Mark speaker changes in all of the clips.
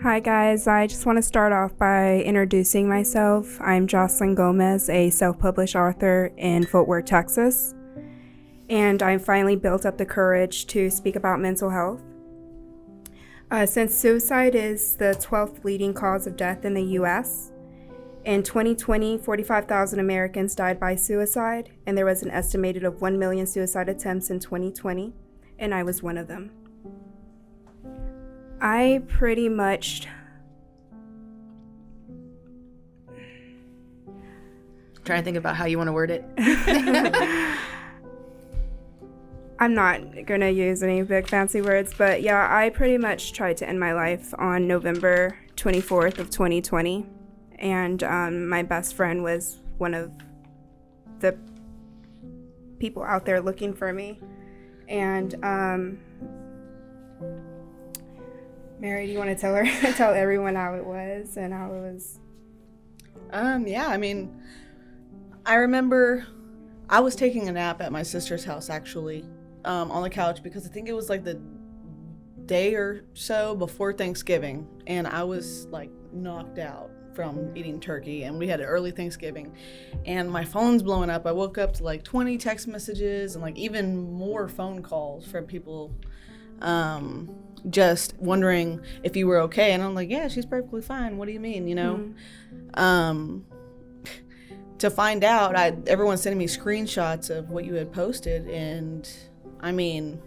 Speaker 1: Hi guys, I just want to start off by introducing myself. I'm Jocelyn Gomez, a self-published author in Fort Worth, Texas, and I finally built up the courage to speak about mental health. Since suicide is the 12th leading cause of death in the U.S., in 2020, 45,000 Americans died by suicide, and there was an estimated of 1 million suicide attempts in 2020, and I was one of them. I pretty much
Speaker 2: trying to think about how you want to word it.
Speaker 1: I'm not gonna use any big fancy words, but yeah, I pretty much tried to end my life on November 24th of 2020, and my best friend was one of the people out there looking for me, and Mary, do you want to tell everyone how it was and how it was?
Speaker 3: Yeah, I mean, I remember I was taking a nap at my sister's house, actually, on the couch, because I think it was like the day or so before Thanksgiving, and I was like knocked out from eating turkey, and we had an early Thanksgiving, and my phone's blowing up. I woke up to like 20 text messages and like even more phone calls from people just wondering if you were okay, and I'm like, yeah, she's perfectly fine, what do you mean, you know? To find out, everyone's sending me screenshots of what you had posted, and I mean,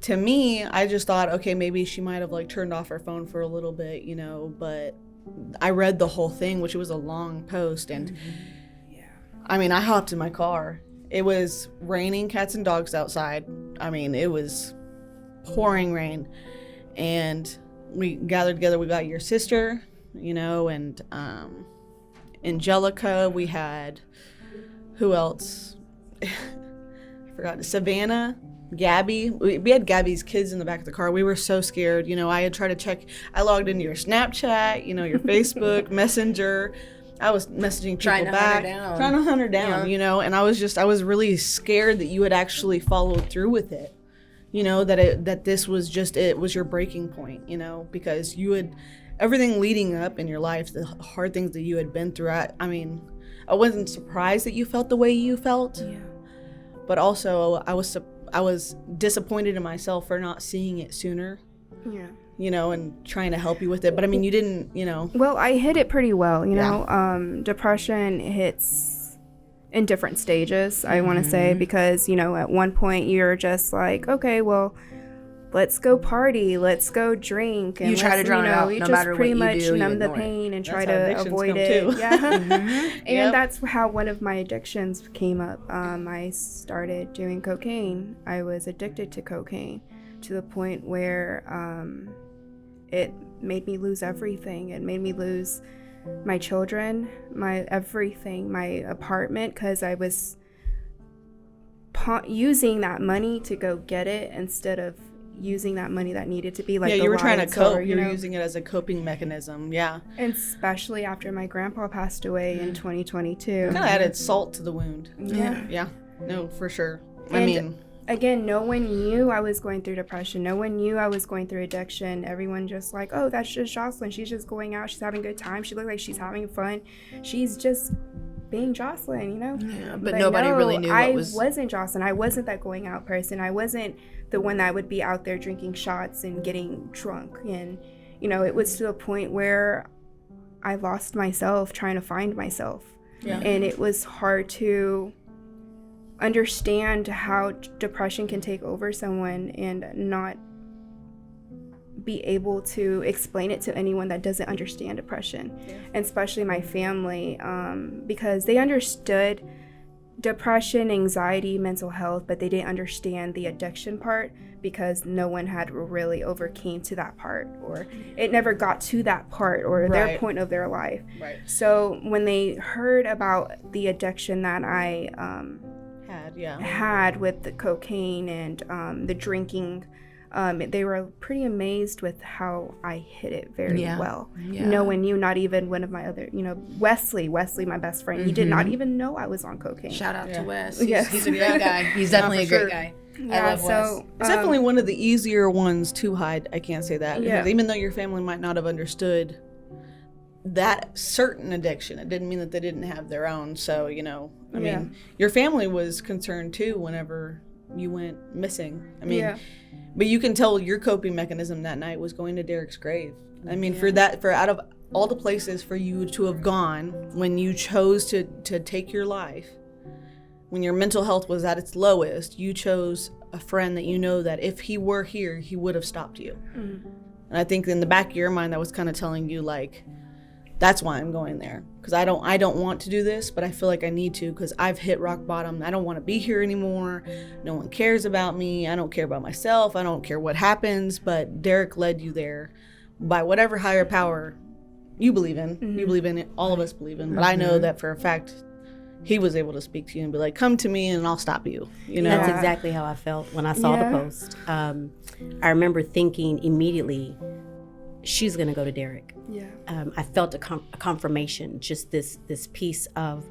Speaker 3: to me, I just thought, okay, maybe she might have like turned off her phone for a little bit, you know, but I read the whole thing, which was a long post, and I mean, I hopped in my car. It was raining cats and dogs outside. I mean, it was pouring rain, and we gathered together. We got your sister, you know, and Angelica. We had, who else? I forgot. Savannah, Gabby. We had Gabby's kids in the back of the car. We were so scared. You know, I had tried to check. I logged into your Snapchat, you know, your Facebook, Messenger. I was messaging people
Speaker 2: trying to
Speaker 3: back, trying to hunt her down, you know, and I was really scared that you had actually followed through with it, you know, that this was just, it was your breaking point, you know, because you had everything leading up in your life, the hard things that you had been through. I mean, I wasn't surprised that you felt the way you felt, but also I was disappointed in myself for not seeing it sooner. Yeah. You know, and trying to help you with it. But I mean, you didn't, you know.
Speaker 1: Well, I hit it pretty well, you know. Depression hits in different stages, I want to say, because, you know, at one point you're just like, okay, well, let's go party, let's go drink. And
Speaker 2: you try to drown it out,
Speaker 1: you
Speaker 2: no
Speaker 1: just
Speaker 2: matter
Speaker 1: pretty
Speaker 2: what you
Speaker 1: much
Speaker 2: do,
Speaker 1: numb the pain and try to avoid it.
Speaker 3: Too.
Speaker 1: And that's how one of my addictions came up. I started doing cocaine. I was addicted to cocaine to the point where it made me lose everything. It made me lose my children, my everything, my apartment, because I was using that money to go get it instead of using that money that needed to be like
Speaker 3: you were trying to cope. You were using it as a coping mechanism. And
Speaker 1: especially after my grandpa passed away in 2022.
Speaker 3: Kind of added salt to the wound. No, for sure. I mean,
Speaker 1: again, no one knew I was going through depression. No one knew I was going through addiction. Everyone just like, oh, that's just Jocelyn. She's just going out. She's having a good time. She looks like she's having fun. She's just being Jocelyn, you know?
Speaker 2: Yeah, but nobody really knew what was...
Speaker 1: I wasn't Jocelyn. I wasn't that going out person. I wasn't the one that would be out there drinking shots and getting drunk. And, you know, it was to a point where I lost myself trying to find myself. And it was hard to understand how depression can take over someone and not be able to explain it to anyone that doesn't understand depression, and especially my family, because they understood depression, anxiety, mental health, but they didn't understand the addiction part because no one had really overcame to that part, or it never got to that part or their point of their life. So when they heard about the addiction that I had with the cocaine and the drinking, they were pretty amazed with how I hit it very well. No one knew, not even one of my other, you know, Wesley, my best friend. He did not even know I was on cocaine.
Speaker 2: Shout out to Wes. He's a great guy. He's definitely a great guy.
Speaker 1: Yeah,
Speaker 2: love Wes.
Speaker 3: It's definitely one of the easier ones to hide. I can't say that.
Speaker 1: Yeah.
Speaker 3: Because even though your family might not have understood that certain addiction, it didn't mean that they didn't have their own. So, you know, I mean, your family was concerned too whenever you went missing. I mean, but you can tell your coping mechanism that night was going to Derek's grave. I mean, for out of all the places for you to have gone when you chose to take your life, when your mental health was at its lowest, you chose a friend that you know that if he were here, he would have stopped you. Mm-hmm. And I think in the back of your mind, that was kind of telling you, like, that's why I'm going there. Because I don't want to do this, but I feel like I need to because I've hit rock bottom. I don't want to be here anymore. No one cares about me. I don't care about myself. I don't care what happens. But Derek led you there by whatever higher power you believe in. Mm-hmm. You believe in it. All of us believe in. But I know that for a fact, he was able to speak to you and be like, come to me and I'll stop you. You know?
Speaker 4: That's exactly how I felt when I saw the post. I remember thinking immediately, she's going to go to Derek.
Speaker 1: Yeah.
Speaker 4: I felt a confirmation, just this piece of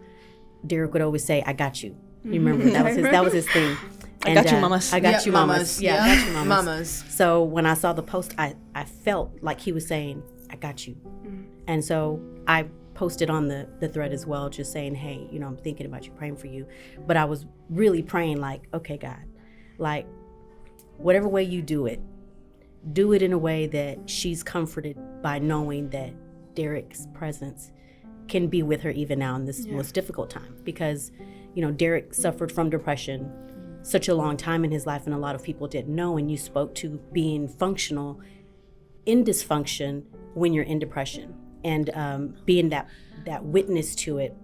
Speaker 4: Derek would always say, I got you. You remember that was his thing.
Speaker 3: And, I got you, mamas.
Speaker 4: I got you, mamas. Yeah, I got you,
Speaker 2: mamas.
Speaker 4: So when I saw the post, I felt like he was saying, I got you. And so I posted on the thread as well, just saying, hey, you know, I'm thinking about you, praying for you. But I was really praying like, okay, God, like whatever way you do it in a way that she's comforted by knowing that Derek's presence can be with her even now in this most difficult time. Because, you know, Derek suffered from depression such a long time in his life, and a lot of people didn't know. And you spoke to being functional in dysfunction when you're in depression. And being that witness to it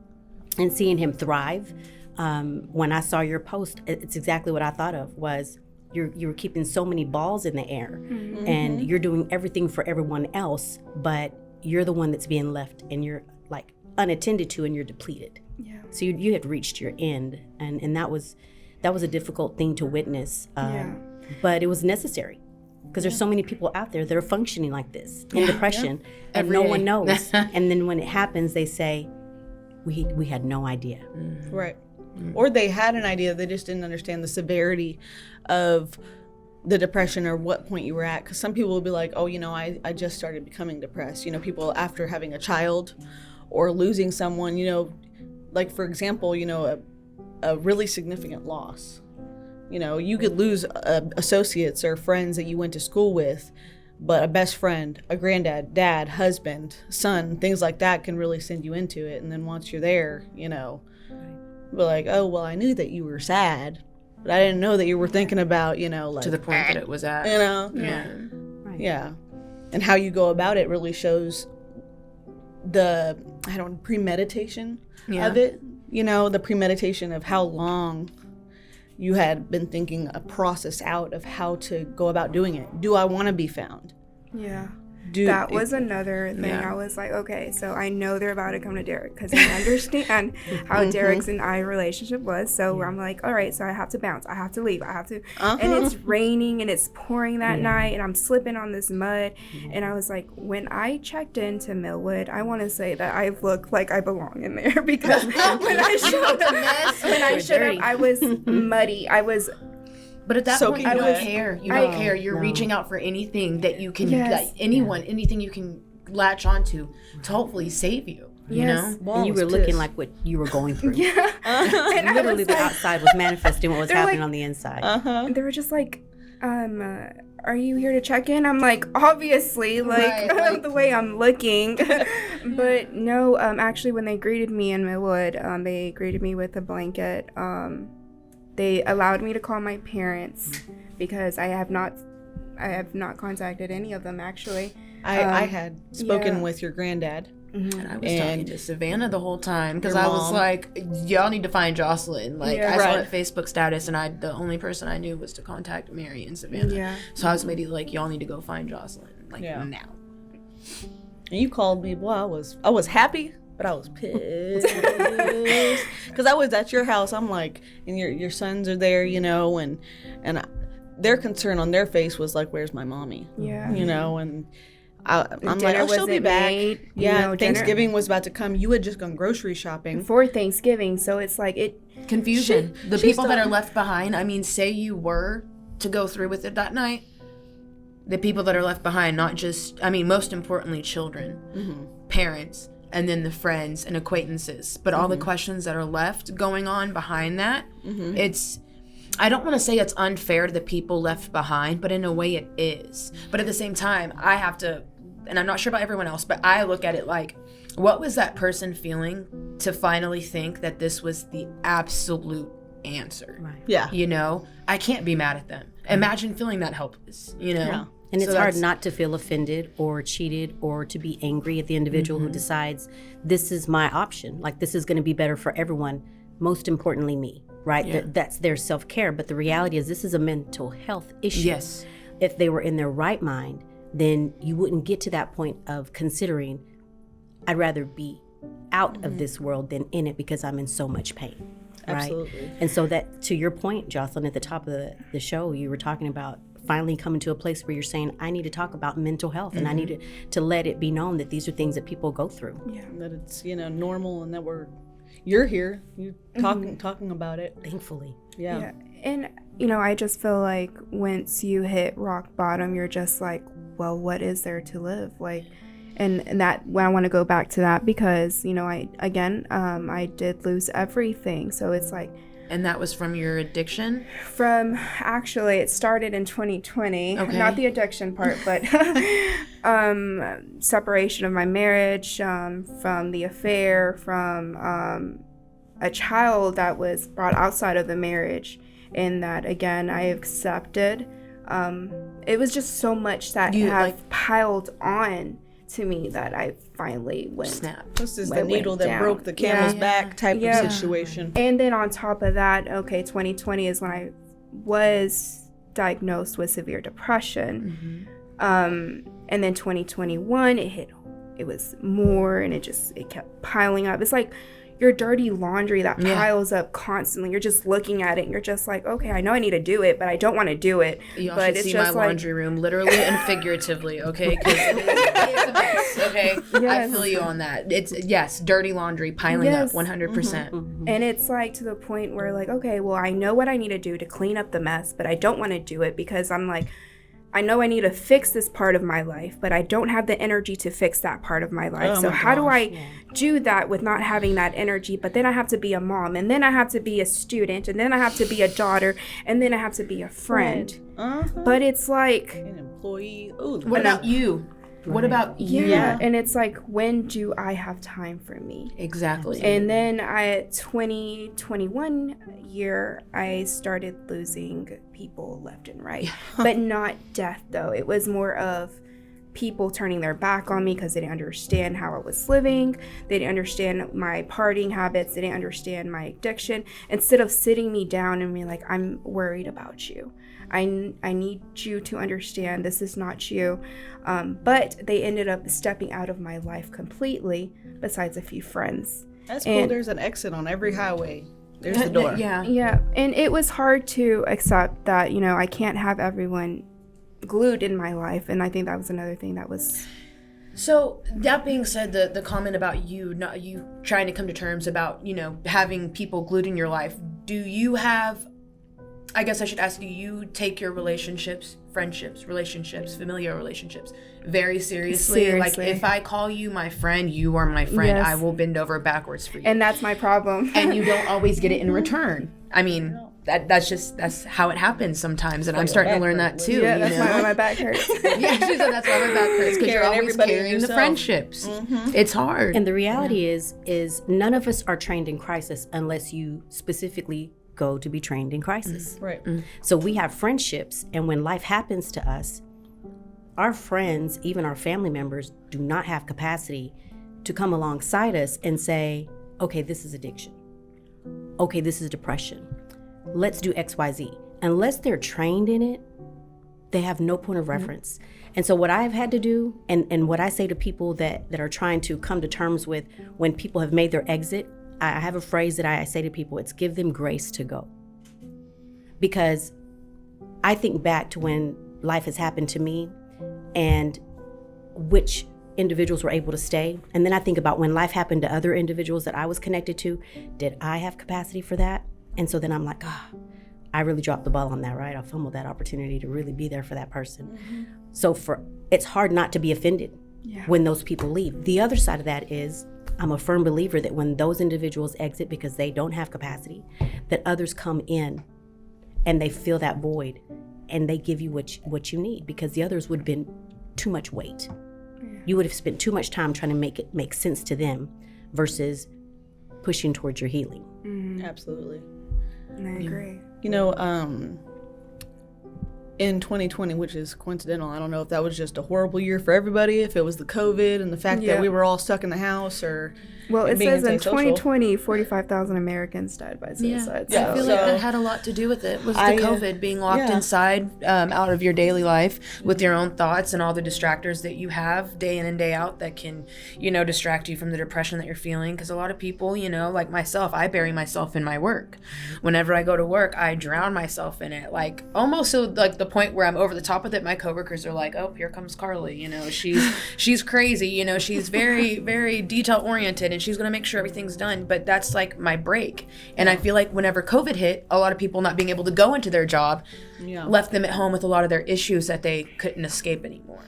Speaker 4: and seeing him thrive. When I saw your post, it's exactly what I thought of was you're keeping so many balls in the air and you're doing everything for everyone else, but you're the one that's being left and you're like unattended to and you're depleted. Yeah. So you had reached your end and that was a difficult thing to witness, but it was necessary. Because there's so many people out there that are functioning like this in depression, and no one knows. And then when it happens, they say, "We had no idea."
Speaker 3: Mm-hmm. Right, or they had an idea, they just didn't understand the severity of the depression or what point you were at. Because some people will be like, "Oh, you know, I just started becoming depressed." You know, people after having a child or losing someone. You know, like for example, you know, a really significant loss. You know, you could lose associates or friends that you went to school with, but a best friend, a granddad, dad, husband, son, things like that can really send you into it. And then once you're there, you know, be like, oh, well, I knew that you were sad, but I didn't know that you were thinking about, you know, like.
Speaker 2: To the point that it was at.
Speaker 3: You know?
Speaker 2: Yeah.
Speaker 4: Right.
Speaker 3: Yeah. And how you go about it really shows the, premeditation of it. You know, the premeditation of how long you had been thinking a process out of how to go about doing it. Do I want to be found?
Speaker 1: Yeah. That was another thing. I was like, okay, so I know they're about to come to Derek because I understand how Derek's and I relationship was. So I'm like, all right, so I have to bounce. I have to leave. I have to. And it's raining and it's pouring that night and I'm slipping on this mud. And I was like, when I checked into Millwood, I want to say that I look like I belong in there because when I showed up, I was muddy. I was.
Speaker 2: But at that point, you don't care. You don't care. You're reaching out for anything that you can, anything you can latch onto to hopefully save you. You know?
Speaker 4: And you were looking like what you were going through. And literally the outside was manifesting what was happening on the inside.
Speaker 1: And they were just like, are you here to check in? I'm like, obviously, like the way I'm looking. But no, actually, when they greeted me in Millwood, they greeted me with a blanket. They allowed me to call my parents because I have not contacted any of them actually.
Speaker 3: I had spoken with your granddad.
Speaker 2: Mm-hmm. And I was talking to Savannah the whole time because I was like, y'all need to find Jocelyn. Like I saw a Facebook status and the only person I knew was to contact Mary and Savannah. Yeah. So I was maybe like, y'all need to go find Jocelyn now. And
Speaker 3: you called me. Well, I was happy. But I was pissed because I was at your house. I'm like, and your sons are there, you know, and their concern on their face was like, "Where's my mommy?" Yeah, you know, and I'm like, oh, she'll be back. Thanksgiving was about to come. You had just gone grocery shopping
Speaker 1: for Thanksgiving, so it's like
Speaker 2: confusion. The people that are left behind. I mean, say you were to go through with it that night. The people that are left behind, not just, I mean, most importantly, children, parents, and then the friends and acquaintances. But all the questions that are left going on behind that, I don't want to say it's unfair to the people left behind, but in a way it is. But at the same time, I have to, and I'm not sure about everyone else, but I look at it like, what was that person feeling to finally think that this was the absolute answer?
Speaker 4: Right.
Speaker 3: Yeah.
Speaker 2: You know, I can't be mad at them. Imagine feeling that helpless, you know?
Speaker 3: Yeah.
Speaker 4: And it's hard not to feel offended or cheated or to be angry at the individual who decides this is my option. Like, this is going to be better for everyone, most importantly me, right?
Speaker 2: Yeah.
Speaker 4: That's their self-care. But the reality is this is a mental health issue.
Speaker 2: Yes.
Speaker 4: If they were in their right mind, then you wouldn't get to that point of considering, I'd rather be out of this world than in it because I'm in so much pain. Right?
Speaker 3: Absolutely.
Speaker 4: And so that, to your point, Jocelyn, at the top of the show, you were talking about finally coming to a place where you're saying, I need to talk about mental health and I need to let it be known that these are things that people go through.
Speaker 3: Yeah. That it's, normal and that you're here, you talking about it.
Speaker 4: Thankfully.
Speaker 3: Yeah.
Speaker 1: And, I just feel like once you hit rock bottom, you're just like, well, what is there to live? Like, and that, when I want to go back to that because, I did lose everything. So it's like,
Speaker 2: and that was from your addiction?
Speaker 1: Actually, it started in 2020.
Speaker 2: Okay.
Speaker 1: Not the addiction part, but separation of my marriage, from the affair, from a child that was brought outside of the marriage, and that, again, I accepted. It was just so much that piled on to me that I finally went.
Speaker 2: Snap.
Speaker 3: This is the needle that broke the camel's back type of situation.
Speaker 1: And then on top of that, 2020 is when I was diagnosed with severe depression. And then 2021, it was more, and it kept piling up. It's like your dirty laundry that piles up constantly. You're just looking at it and you're just like, okay, I know I need to do it, but I don't want to do it.
Speaker 2: Y'all
Speaker 1: but
Speaker 2: should
Speaker 1: it's
Speaker 2: see
Speaker 1: just
Speaker 2: my laundry room, literally and figuratively, okay? Because it's a mess, okay? Yes. I feel you on that. It's, dirty laundry piling up 100%.
Speaker 1: And it's like to the point where like, okay, well, I know what I need to do to clean up the mess, but I don't want to do it because I'm like, I know I need to fix this part of my life, but I don't have the energy to fix that part of my life. So how do I do that with not having that energy? But then I have to be a mom, and then I have to be a student, and then I have to be a daughter, and then I have to be a friend. But it's like
Speaker 3: an employee. Ooh,
Speaker 2: what about you? What about you?
Speaker 1: Yeah, and it's like, when do I have time for me?
Speaker 2: Exactly.
Speaker 1: And then 2021 year, I started losing people left and right, but not death though. It was more of people turning their back on me because they didn't understand how I was living. They didn't understand my partying habits. They didn't understand my addiction. Instead of sitting me down and being like, I'm worried about you. I need you to understand this is not you. But they ended up stepping out of my life completely, besides a few friends.
Speaker 3: That's cool. There's an exit on every highway. There's the door.
Speaker 1: Yeah. And it was hard to accept that, I can't have everyone glued in my life. And I think that was another thing that was...
Speaker 2: So that being said, the comment about you trying to come to terms about, having people glued in your life, do you have... I guess I should ask you take your relationships, friendships, familiar relationships very seriously. Like, if I call you my friend, you are my friend. Yes. I will bend over backwards for you.
Speaker 1: And that's my problem.
Speaker 2: And you don't always get it in return. I mean, that's how it happens sometimes. And I'm starting to learn that too.
Speaker 1: Yeah, that's why my back hurts.
Speaker 2: Yeah, she said that's why my back hurts. Because you're always carrying the friendships. It's hard.
Speaker 4: And the reality is none of us are trained in crisis unless you specifically go to be trained in crisis.
Speaker 3: Right.
Speaker 4: So we have friendships, and when life happens to us, our friends, even our family members, do not have capacity to come alongside us and say, okay, this is addiction. Okay, this is depression. Let's do XYZ. Unless they're trained in it, they have no point of reference. And so what I've had to do, and what I say to people that are trying to come to terms with when people have made their exit, I have a phrase that I say to people, it's give them grace to go. Because I think back to when life has happened to me, and which individuals were able to stay. And then I think about when life happened to other individuals that I was connected to, did I have capacity for that? And so then I'm like, I really dropped the ball on that, right? I fumbled that opportunity to really be there for that person. Mm-hmm. So it's hard not to be offended when those people leave. The other side of that is, I'm a firm believer that when those individuals exit because they don't have capacity, that others come in and they fill that void and they give you what you need, because the others would have been too much weight. You would have spent too much time trying to make it make sense to them versus pushing towards your healing.
Speaker 3: Mm-hmm. Absolutely.
Speaker 1: And I agree.
Speaker 3: You know, in 2020, which is coincidental, I don't know if that was just a horrible year for everybody, if it was the COVID and the fact that we were all stuck in the house, or
Speaker 1: well, it says in 2020 45,000 Americans died by suicide.
Speaker 2: I feel like that had a lot to do with it. Was the COVID being locked inside, out of your daily life with your own thoughts and all the distractors that you have day in and day out that can, distract you from the depression that you're feeling. Because a lot of people, like myself, I bury myself in my work. Whenever I go to work, I drown myself in it, like almost so like the point where I'm over the top with it. My coworkers are like, oh, here comes Carlie, she's crazy, she's very, very detail oriented and she's going to make sure everything's done. But that's like my break. And I feel like whenever COVID hit, a lot of people not being able to go into their job left them at home with a lot of their issues that they couldn't escape anymore.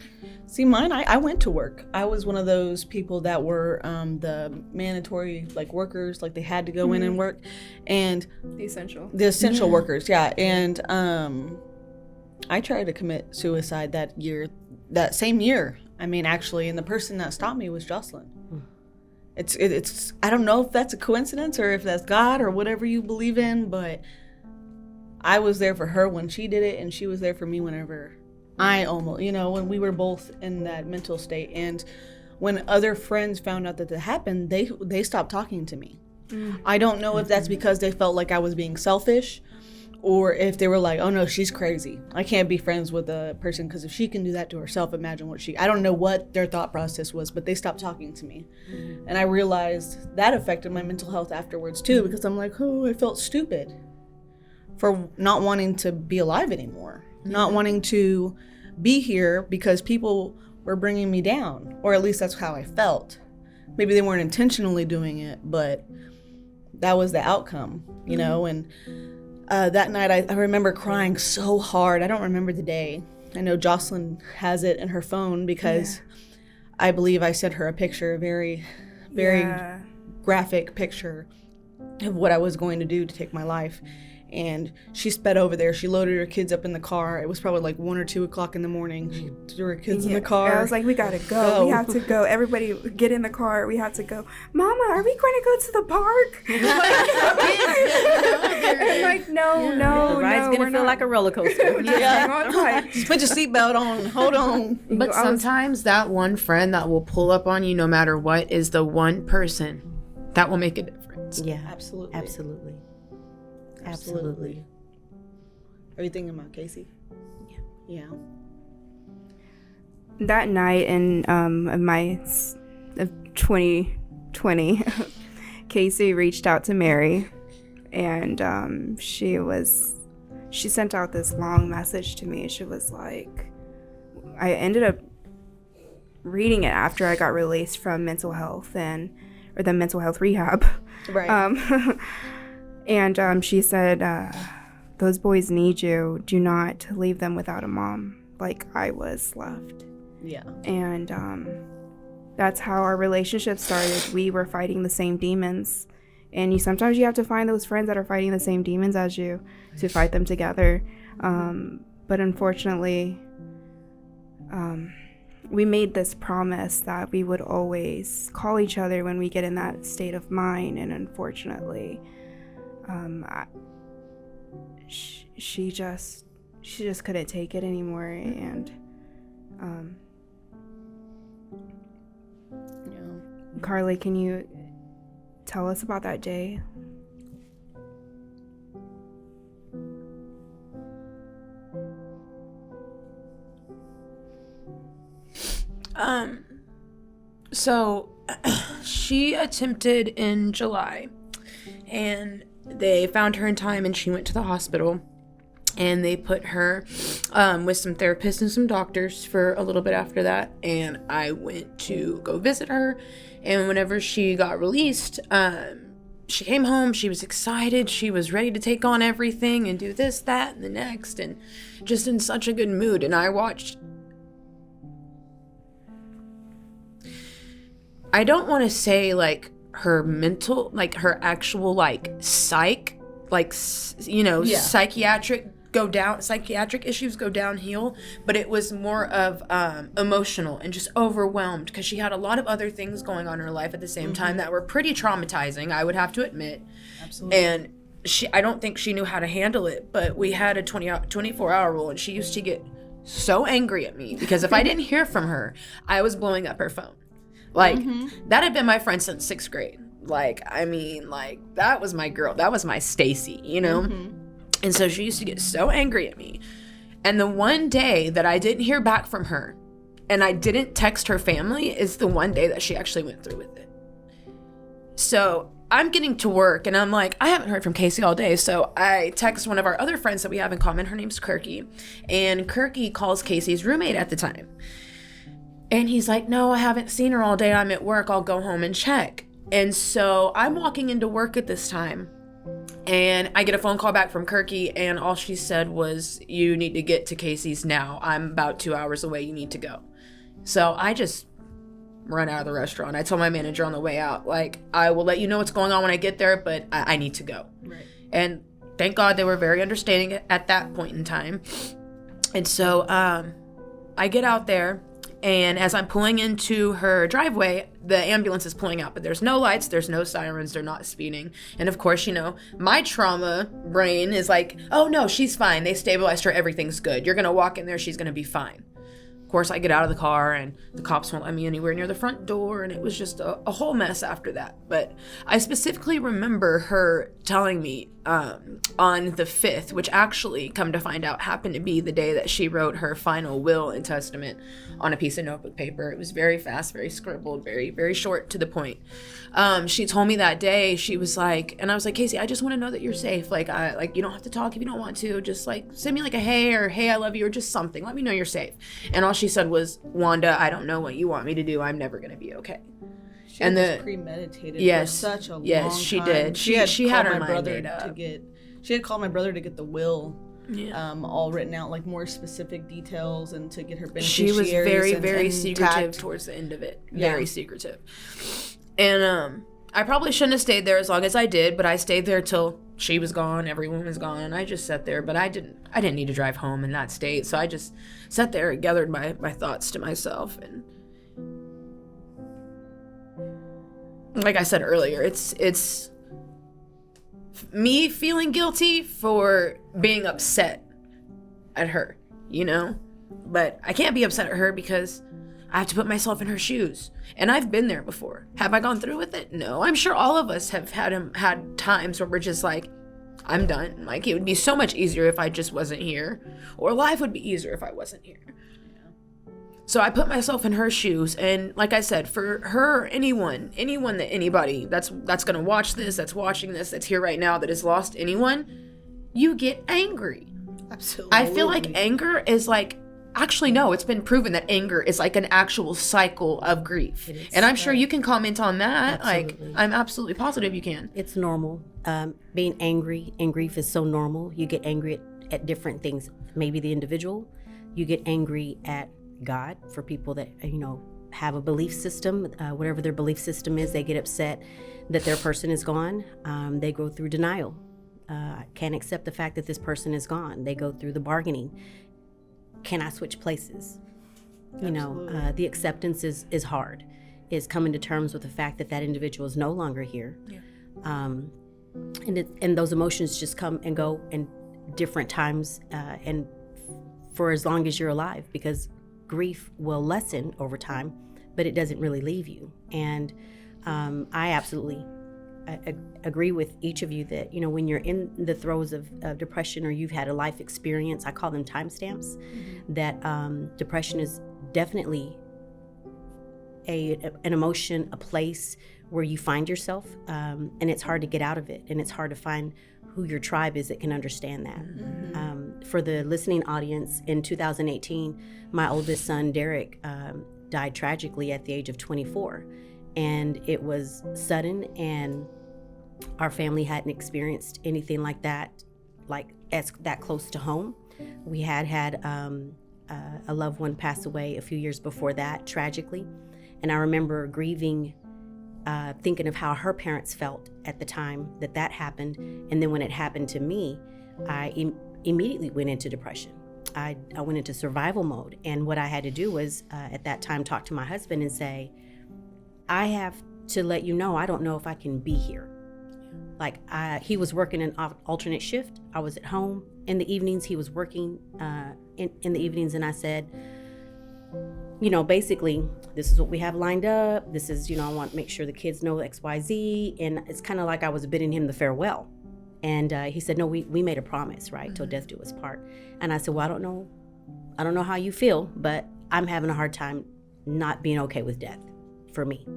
Speaker 3: See, mine, I went to work. I was one of those people that were the mandatory workers, they had to go in and work, and the essential workers, and I tried to commit suicide that same year. I mean, actually, and the person that stopped me was Jocelyn. It's I don't know if that's a coincidence or if that's God or whatever you believe in, but I was there for her when she did it, and she was there for me whenever I almost, when we were both in that mental state. And when other friends found out that happened, they stopped talking to me. I don't know if that's because they felt like I was being selfish, or if they were like, oh no, she's crazy. I can't be friends with a person because if she can do that to herself, imagine what I don't know what their thought process was, but they stopped talking to me. And I realized that affected my mental health afterwards too, because I'm like, oh, I felt stupid for not wanting to be alive anymore, not wanting to be here because people were bringing me down, or at least that's how I felt. Maybe they weren't intentionally doing it, but that was the outcome, and that night, I remember crying so hard. I don't remember the day. I know Jocelyn has it in her phone because I believe I sent her a picture, a very, very graphic picture of what I was going to do to take my life. And she sped over there. She loaded her kids up in the car. It was probably like 1 or 2 o'clock in the morning. She threw her kids in the car.
Speaker 1: I was like, we gotta go. We have to go. Everybody get in the car. We have to go. Mama, are we going to go to the park? I'm like, no.
Speaker 4: The ride's going to feel like a roller coaster.
Speaker 3: Hang on tight. Just put your seatbelt on. Hold on.
Speaker 2: But sometimes that one friend that will pull up on you no matter what is the one person that will make a difference.
Speaker 4: Yeah,
Speaker 3: absolutely.
Speaker 4: Absolutely.
Speaker 3: Are you thinking about Casey? Yeah.
Speaker 1: That night in of 2020, Casey reached out to Mary, and she sent out this long message to me. She was like, I ended up reading it after I got released from mental health or the mental health rehab.
Speaker 3: Right.
Speaker 1: And she said, those boys need you. Do not leave them without a mom, like I was left.
Speaker 3: Yeah.
Speaker 1: And that's how our relationship started. We were fighting the same demons. And sometimes you have to find those friends that are fighting the same demons as you to fight them together. But unfortunately, we made this promise that we would always call each other when we get in that state of mind. And unfortunately, she just couldn't take it anymore, and Carlie, can you tell us about that day?
Speaker 2: So she attempted in July, and they found her in time and she went to the hospital. And they put her with some therapists and some doctors for a little bit after that. And I went to go visit her. And whenever she got released, she came home. She was excited. She was ready to take on everything and do this, that, and the next. And just in such a good mood. And I watched. I don't want to say like her mental, like her actual like psych, like, you know, psychiatric issues go downhill, but it was more of emotional and just overwhelmed because she had a lot of other things going on in her life at the same time that were pretty traumatizing, I would have to admit.
Speaker 3: Absolutely.
Speaker 2: And I don't think she knew how to handle it, but we had a 24-hour rule, and she used to get so angry at me because if I didn't hear from her, I was blowing up her phone. Like, that had been my friend since 6th grade. Like, I mean, like, that was my girl. That was my Stacy, you know? And so she used to get so angry at me. And the one day that I didn't hear back from her and I didn't text her family is the one day that she actually went through with it. So I'm getting to work and I'm like, I haven't heard from Casey all day. So I text one of our other friends that we have in common. Her name's Kirky. And Kirky calls Casey's roommate at the time. And he's like, no, I haven't seen her all day. I'm at work. I'll go home and check. And so I'm walking into work at this time. And I get a phone call back from Kirky, and all she said was, you need to get to Casey's now. I'm about 2 hours away. You need to go. So I just run out of the restaurant. I told my manager on the way out, like, I will let you know what's going on when I get there, but I need to go.
Speaker 3: Right.
Speaker 2: And thank God they were very understanding at that point in time. And so I get out there. And as I'm pulling into her driveway, the ambulance is pulling out, but there's no lights, there's no sirens, they're not speeding. And of course, you know, my trauma brain is like, oh no, she's fine. They stabilized her, everything's good. You're gonna walk in there, she's gonna be fine. Of course, I get out of the car and the cops won't let me anywhere near the front door, and it was just a whole mess after that. But I specifically remember her telling me on the 5th, which actually, come to find out, happened to be the day that she wrote her final will and testament on a piece of notebook paper. It was very fast, very scribbled, very, very short to the point. She told me that day, she was like, and I was like, Casey, I just want to know that you're safe. Like, you don't have to talk if you don't want to. Just like send me like a hey, or hey, I love you, or just something. Let me know you're safe. And all she said was, Wanda, I don't know what you want me to do. I'm never going to be okay.
Speaker 3: She was premeditated for such a long time.
Speaker 2: Yes, she did. She had her mind made up.
Speaker 3: She had called my brother to get the will all written out, like more specific details, and to get her beneficiaries.
Speaker 2: She was very, very secretive towards the end of it. Very secretive. And I probably shouldn't have stayed there as long as I did, but I stayed there till she was gone, everyone was gone. I just sat there, but I didn't need to drive home in that state, so I just sat there and gathered my thoughts to myself. And like I said earlier, it's me feeling guilty for being upset at her, you know? But I can't be upset at her because I have to put myself in her shoes. And I've been there before. Have I gone through with it? No. I'm sure all of us have had times where we're just like, I'm done. Like, it would be so much easier if I just wasn't here. Or life would be easier if I wasn't here. So I put myself in her shoes, and like I said, for her, anyone that's gonna watch this, that's watching this, that's here right now, that has lost anyone, you get angry.
Speaker 3: Absolutely.
Speaker 2: I feel like anger is like, actually no, it's been proven that anger is like an actual cycle of grief. And I'm sure you can comment on that. Absolutely. Like, I'm absolutely positive you can.
Speaker 4: It's normal. Being angry in grief is so normal. You get angry at different things. Maybe the individual, you get angry at God, for people that, you know, have a belief system, whatever their belief system is, they get upset that their person is gone. They go through denial. Can't accept the fact that this person is gone. They go through the bargaining. Can I switch places? You know, the acceptance is hard. Is coming to terms with the fact that that individual is no longer here. Yeah. And those emotions just come and go in different times, and for as long as you're alive, because grief will lessen over time, but it doesn't really leave you. And I absolutely agree with each of you that, you know, when you're in the throes of depression, or you've had a life experience, I call them timestamps, that depression is definitely an emotion, a place where you find yourself, and it's hard to get out of it, and it's hard to find who your tribe is that can understand that. For the listening audience, in 2018, my oldest son, Derek, died tragically at the age of 24. And it was sudden, and our family hadn't experienced anything like that, that close to home. We had a loved one pass away a few years before that, tragically. And I remember grieving, thinking of how her parents felt at the time that happened. And then when it happened to me, I immediately went into depression. I went into survival mode. And what I had to do was, at that time, talk to my husband and say, I have to let you know, I don't know if I can be here. He was working an alternate shift. I was at home in the evenings. He was working in the evenings. And I said, basically, this is what we have lined up. This is, I want to make sure the kids know X, Y, Z. And it's kind of like I was bidding him the farewell. And he said, no, we made a promise, right? Till death do us part. And I said, well, I don't know how you feel, but I'm having a hard time not being okay with death for me.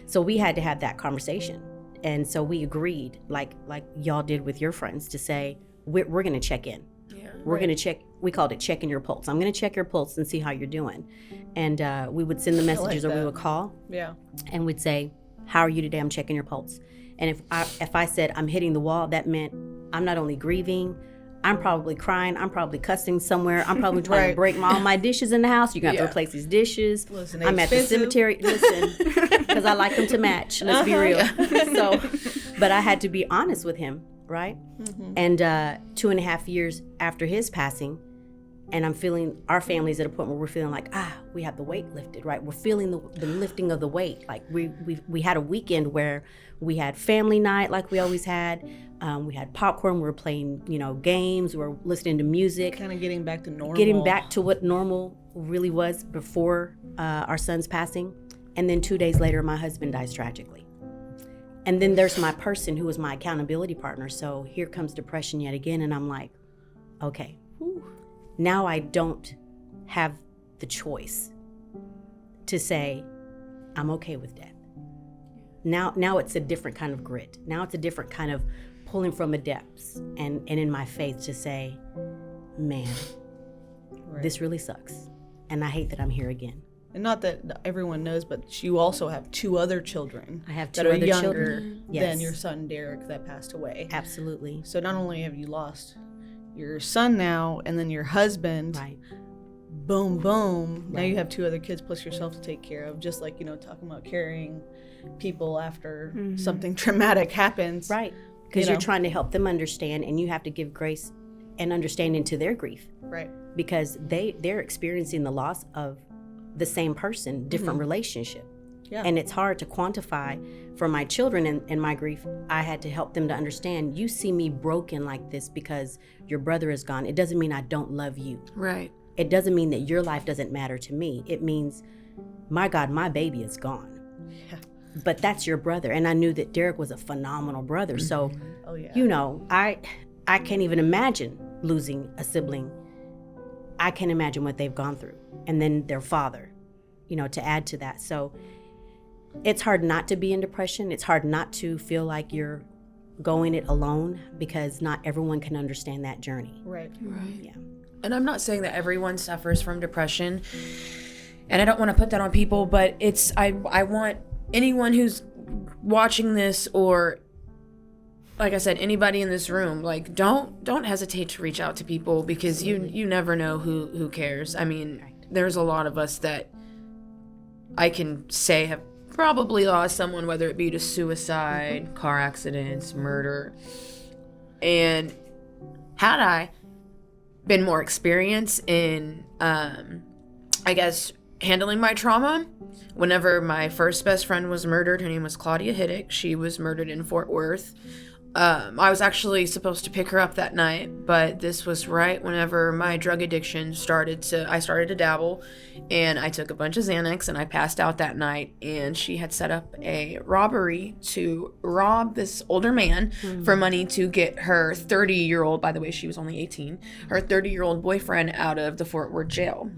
Speaker 4: So we had to have that conversation. And so we agreed, like y'all did with your friends, to say, we're going to check in. Yeah, we're going to check. We called it checking your pulse. I'm going to check your pulse and see how you're doing. And we would send the messages, or we would call. Yeah. And we'd say, how are you today? I'm checking your pulse. And if I said I'm hitting the wall, that meant I'm not only grieving, I'm probably crying, I'm probably cussing somewhere, I'm probably trying to break all my dishes in the house. You're going to have to replace these dishes. Listen, I'm at the cemetery. Listen, because I like them to match. Let's be real. So, but I had to be honest with him, right? And 2.5 years after his passing, and I'm feeling, our family's at a point where we're feeling like, we have the weight lifted, right? We're feeling the lifting of the weight. Like we had a weekend where we had family night like we always had. We had popcorn, we were playing, games, we were listening to music.
Speaker 3: Kind of getting back to normal.
Speaker 4: Getting back to what normal really was before our son's passing. And then 2 days later, my husband dies tragically. And then there's my person who was my accountability partner. So here comes depression yet again. And I'm like, okay, now I don't have the choice to say, I'm okay with death. Now it's a different kind of grit. Now it's a different kind of pulling from the depths and in my faith to say, man, this really sucks. And I hate that I'm here again.
Speaker 3: And not that everyone knows, but you also have 2 other children.
Speaker 4: I have 2 other
Speaker 3: younger
Speaker 4: children
Speaker 3: than your son Derek that passed away.
Speaker 4: Absolutely.
Speaker 3: So not only have you lost your son now, and then your husband.
Speaker 4: Right.
Speaker 3: Boom, boom. Right. Now you have 2 other kids plus yourself to take care of. Just like, talking about carrying people after something traumatic happens.
Speaker 4: Right. Because you're trying to help them understand, and you have to give grace and understanding to their grief.
Speaker 3: Right.
Speaker 4: Because they're experiencing the loss of the same person, different relationship. Yeah. And it's hard to quantify for my children and my grief. I had to help them to understand, you see me broken like this because your brother is gone. It doesn't mean I don't love you.
Speaker 2: Right.
Speaker 4: It doesn't mean that your life doesn't matter to me. It means, my God, my baby is gone. Yeah. But that's your brother. And I knew that Derek was a phenomenal brother. So, I can't even imagine losing a sibling. I can't imagine what they've gone through. And then their father, to add to that. So it's hard not to be in depression. It's hard not to feel like you're going it alone, because not everyone can understand that journey.
Speaker 3: Right.
Speaker 4: Yeah.
Speaker 2: And I'm not saying that everyone suffers from depression, and I don't want to put that on people, but I want anyone who's watching this, or like I said, anybody in this room, like don't hesitate to reach out to people, because you never know who cares. I mean, there's a lot of us that I can say have probably lost someone, whether it be to suicide, car accidents, murder. And had I been more experienced in, handling my trauma, whenever my first best friend was murdered, her name was Claudia Hiddick. She was murdered in Fort Worth. I was actually supposed to pick her up that night, but this was right whenever my drug addiction I started to dabble, and I took a bunch of Xanax, and I passed out that night, and she had set up a robbery to rob this older man for money to get her 30-year-old, by the way, she was only 18, her 30-year-old boyfriend out of the Fort Worth jail.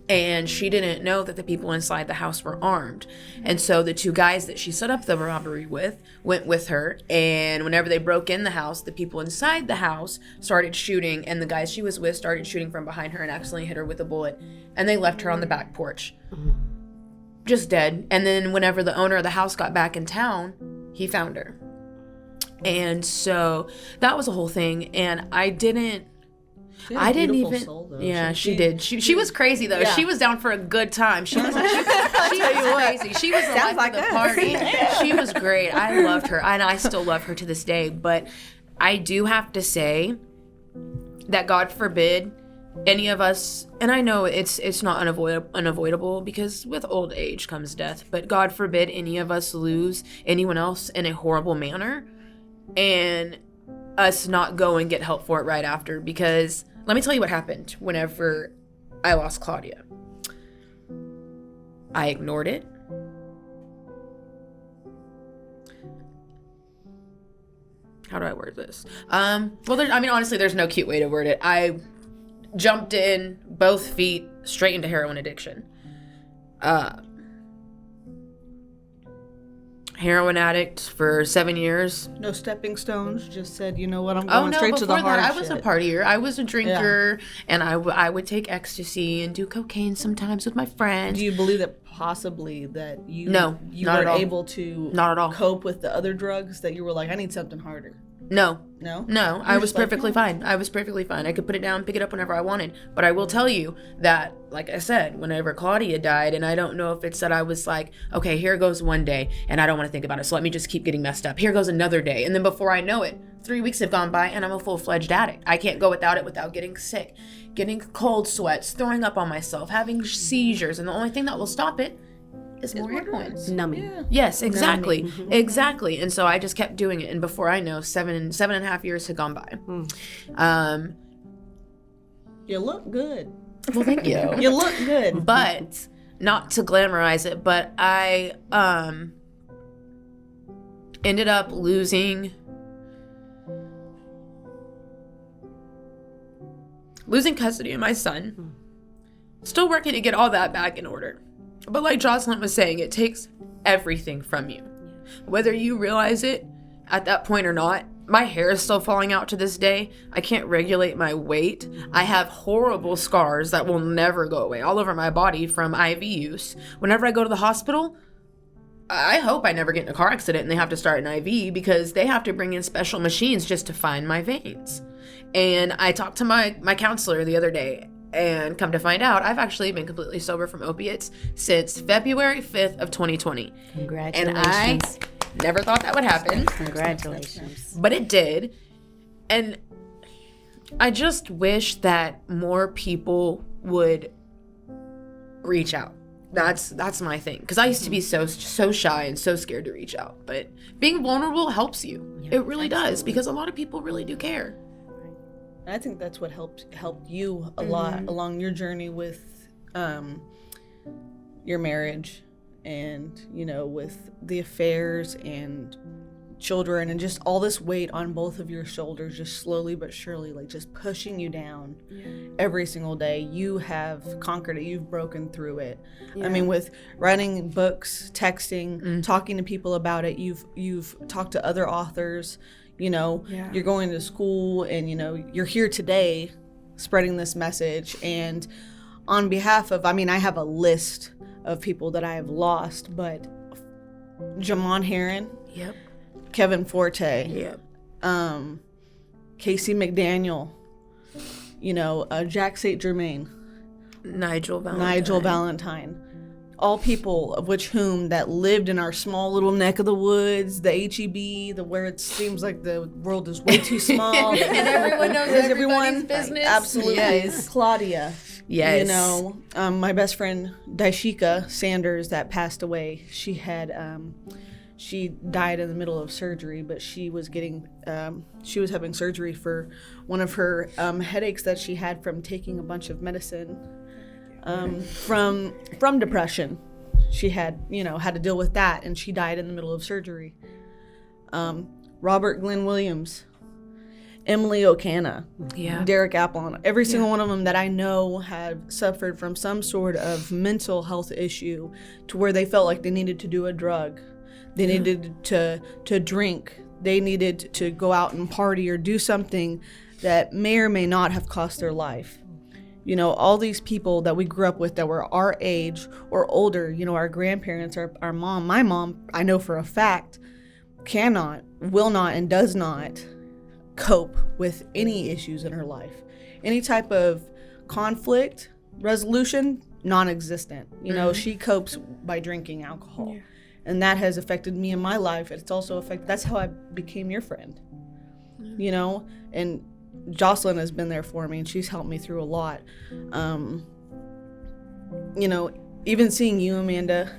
Speaker 2: And she didn't know that the people inside the house were armed. And so the 2 guys that she set up the robbery with went with her. And whenever they broke in the house, the people inside the house started shooting. And the guys she was with started shooting from behind her and accidentally hit her with a bullet. And they left her on the back porch, just dead. And then whenever the owner of the house got back in town, he found her. And so that was a whole thing. And I didn't even. Soul, yeah, she did. She was crazy though. Yeah. She was down for a good time. She was crazy. She was the life of the party. She was great. I loved her, and I still love her to this day. But I do have to say that God forbid any of us, and I know it's not unavoidable because with old age comes death. But God forbid any of us lose anyone else in a horrible manner, and us not go and get help for it right after. Because let me tell you what happened whenever I lost Claudia. I ignored it. How do I word this? Honestly, there's no cute way to word it. I jumped in both feet straight into heroin addiction. Heroin addict for 7 years.
Speaker 3: No stepping stones. Just said, you know what, I'm going straight to the hard shit.
Speaker 2: I was a partier. I was a drinker, and I would take ecstasy and do cocaine sometimes with my friends.
Speaker 3: Do you believe that possibly that you
Speaker 2: you
Speaker 3: were able to
Speaker 2: not at all
Speaker 3: cope with the other drugs, that you were like, I need something harder?
Speaker 2: No, I was perfectly fine. I was perfectly fine. I could put it down, pick it up whenever I wanted. But I will tell you that, like I said, whenever Claudia died, and I don't know if it's that I was like, okay, here goes one day, and I don't want to think about it, so let me just keep getting messed up. Here goes another day. And then before I know it, 3 weeks have gone by, and I'm a full-fledged addict. I can't go without it without getting sick, getting cold sweats, throwing up on myself, having seizures, and the only thing that will stop it is more heroin.
Speaker 4: Numbing.
Speaker 3: Yeah.
Speaker 2: Yes, exactly. Numbing. Exactly. And so I just kept doing it. And before I know, seven and a half years had gone by.
Speaker 3: You look good.
Speaker 2: Well, thank you.
Speaker 3: You look good.
Speaker 2: But not to glamorize it, but I ended up losing custody of my son. Still working to get all that back in order. But like Jocelyn was saying, it takes everything from you. Whether you realize it at that point or not, my hair is still falling out to this day. I can't regulate my weight. I have horrible scars that will never go away all over my body from IV use. Whenever I go to the hospital, I hope I never get in a car accident and they have to start an IV, because they have to bring in special machines just to find my veins. And I talked to my counselor the other day, and come to find out, I've actually been completely sober from opiates since February 5th of 2020.
Speaker 4: Congratulations.
Speaker 2: And I never thought that would happen.
Speaker 4: Congratulations.
Speaker 2: But it did. And I just wish that more people would reach out. That's my thing. Because I used to be so shy and so scared to reach out. But being vulnerable helps you. Yeah, it really does. Because a lot of people really do care.
Speaker 3: I think that's what helped you a lot along your journey with your marriage, and with the affairs and children, and just all this weight on both of your shoulders, just slowly but surely, like just pushing you down every single day. You have conquered it. You've broken through it. I mean, with writing books, texting, talking to people about it, you've talked to other authors. You're going to school, and you're here today spreading this message. And on behalf of, I have a list of people that I have lost, but Jamon Heron, Kevin Forte, Casey McDaniel, Jack St. Germain,
Speaker 2: Nigel Valentine.
Speaker 3: All people of whom that lived in our small little neck of the woods, the HEB, where it seems like the world is way too small.
Speaker 2: And everyone knows everybody's business.
Speaker 3: Absolutely.
Speaker 2: Yes.
Speaker 3: Claudia.
Speaker 2: Yes.
Speaker 3: My best friend, Daishika Sanders, that passed away, she died in the middle of surgery, but she was having surgery for one of her headaches that she had from taking a bunch of medicine. From depression. She had to deal with that, and she died in the middle of surgery. Robert Glenn Williams, Emily Okana,
Speaker 2: yeah,
Speaker 3: Derek Applon, every single one of them that I know have suffered from some sort of mental health issue to where they felt like they needed to do a drug. They needed to drink. They needed to go out and party or do something that may or may not have cost their life. You know, all these people that we grew up with that were our age or older, you know, our grandparents, our mom, my mom, I know for a fact, cannot, will not, and does not cope with any issues in her life. Any type of conflict resolution, non-existent. You know, she copes by drinking alcohol. Yeah. And that has affected me in my life. It's also affected, that's how I became your friend. You know, and Jocelyn has been there for me and she's helped me through a lot. You know, even seeing you, Amanda,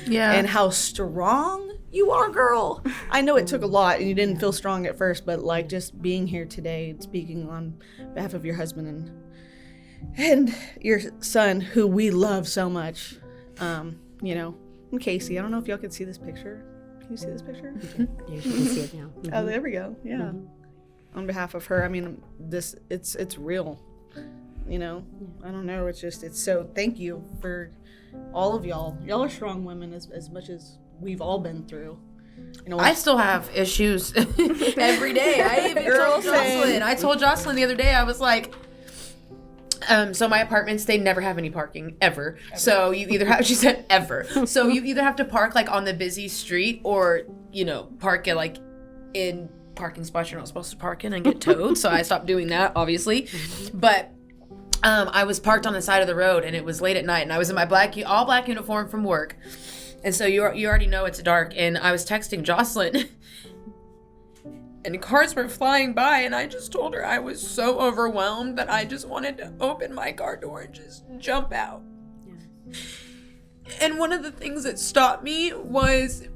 Speaker 3: and how strong you are, girl. I know it took a lot and you didn't feel strong at first, but like just being here today and speaking on behalf of your husband and your son, who we love so much, you know, and Casey. I don't know if y'all can see this picture. Can you see this picture?
Speaker 4: Yeah, you can see it now.
Speaker 3: Oh, there we go. Yeah. On behalf of her, I mean, it's real. You know, I don't know. It's so thank you for all of y'all. Y'all are strong women as much as we've all been through. You know,
Speaker 2: I still have issues every day. I even told Jocelyn. I told Jocelyn the other day, I was like, so my apartments, they never have any parking ever. So you either have, she said ever. So you either have to park like on the busy street or, you know, park it like in parking spots you're not supposed to park in and get towed. So I stopped doing that, obviously. But I was parked on the side of the road and it was late at night and I was in my all black uniform from work. And so you already know it's dark, and I was texting Jocelyn, and cars were flying by, and I just told her I was so overwhelmed that I just wanted to open my car door and just jump out. Yeah. And one of the things that stopped me was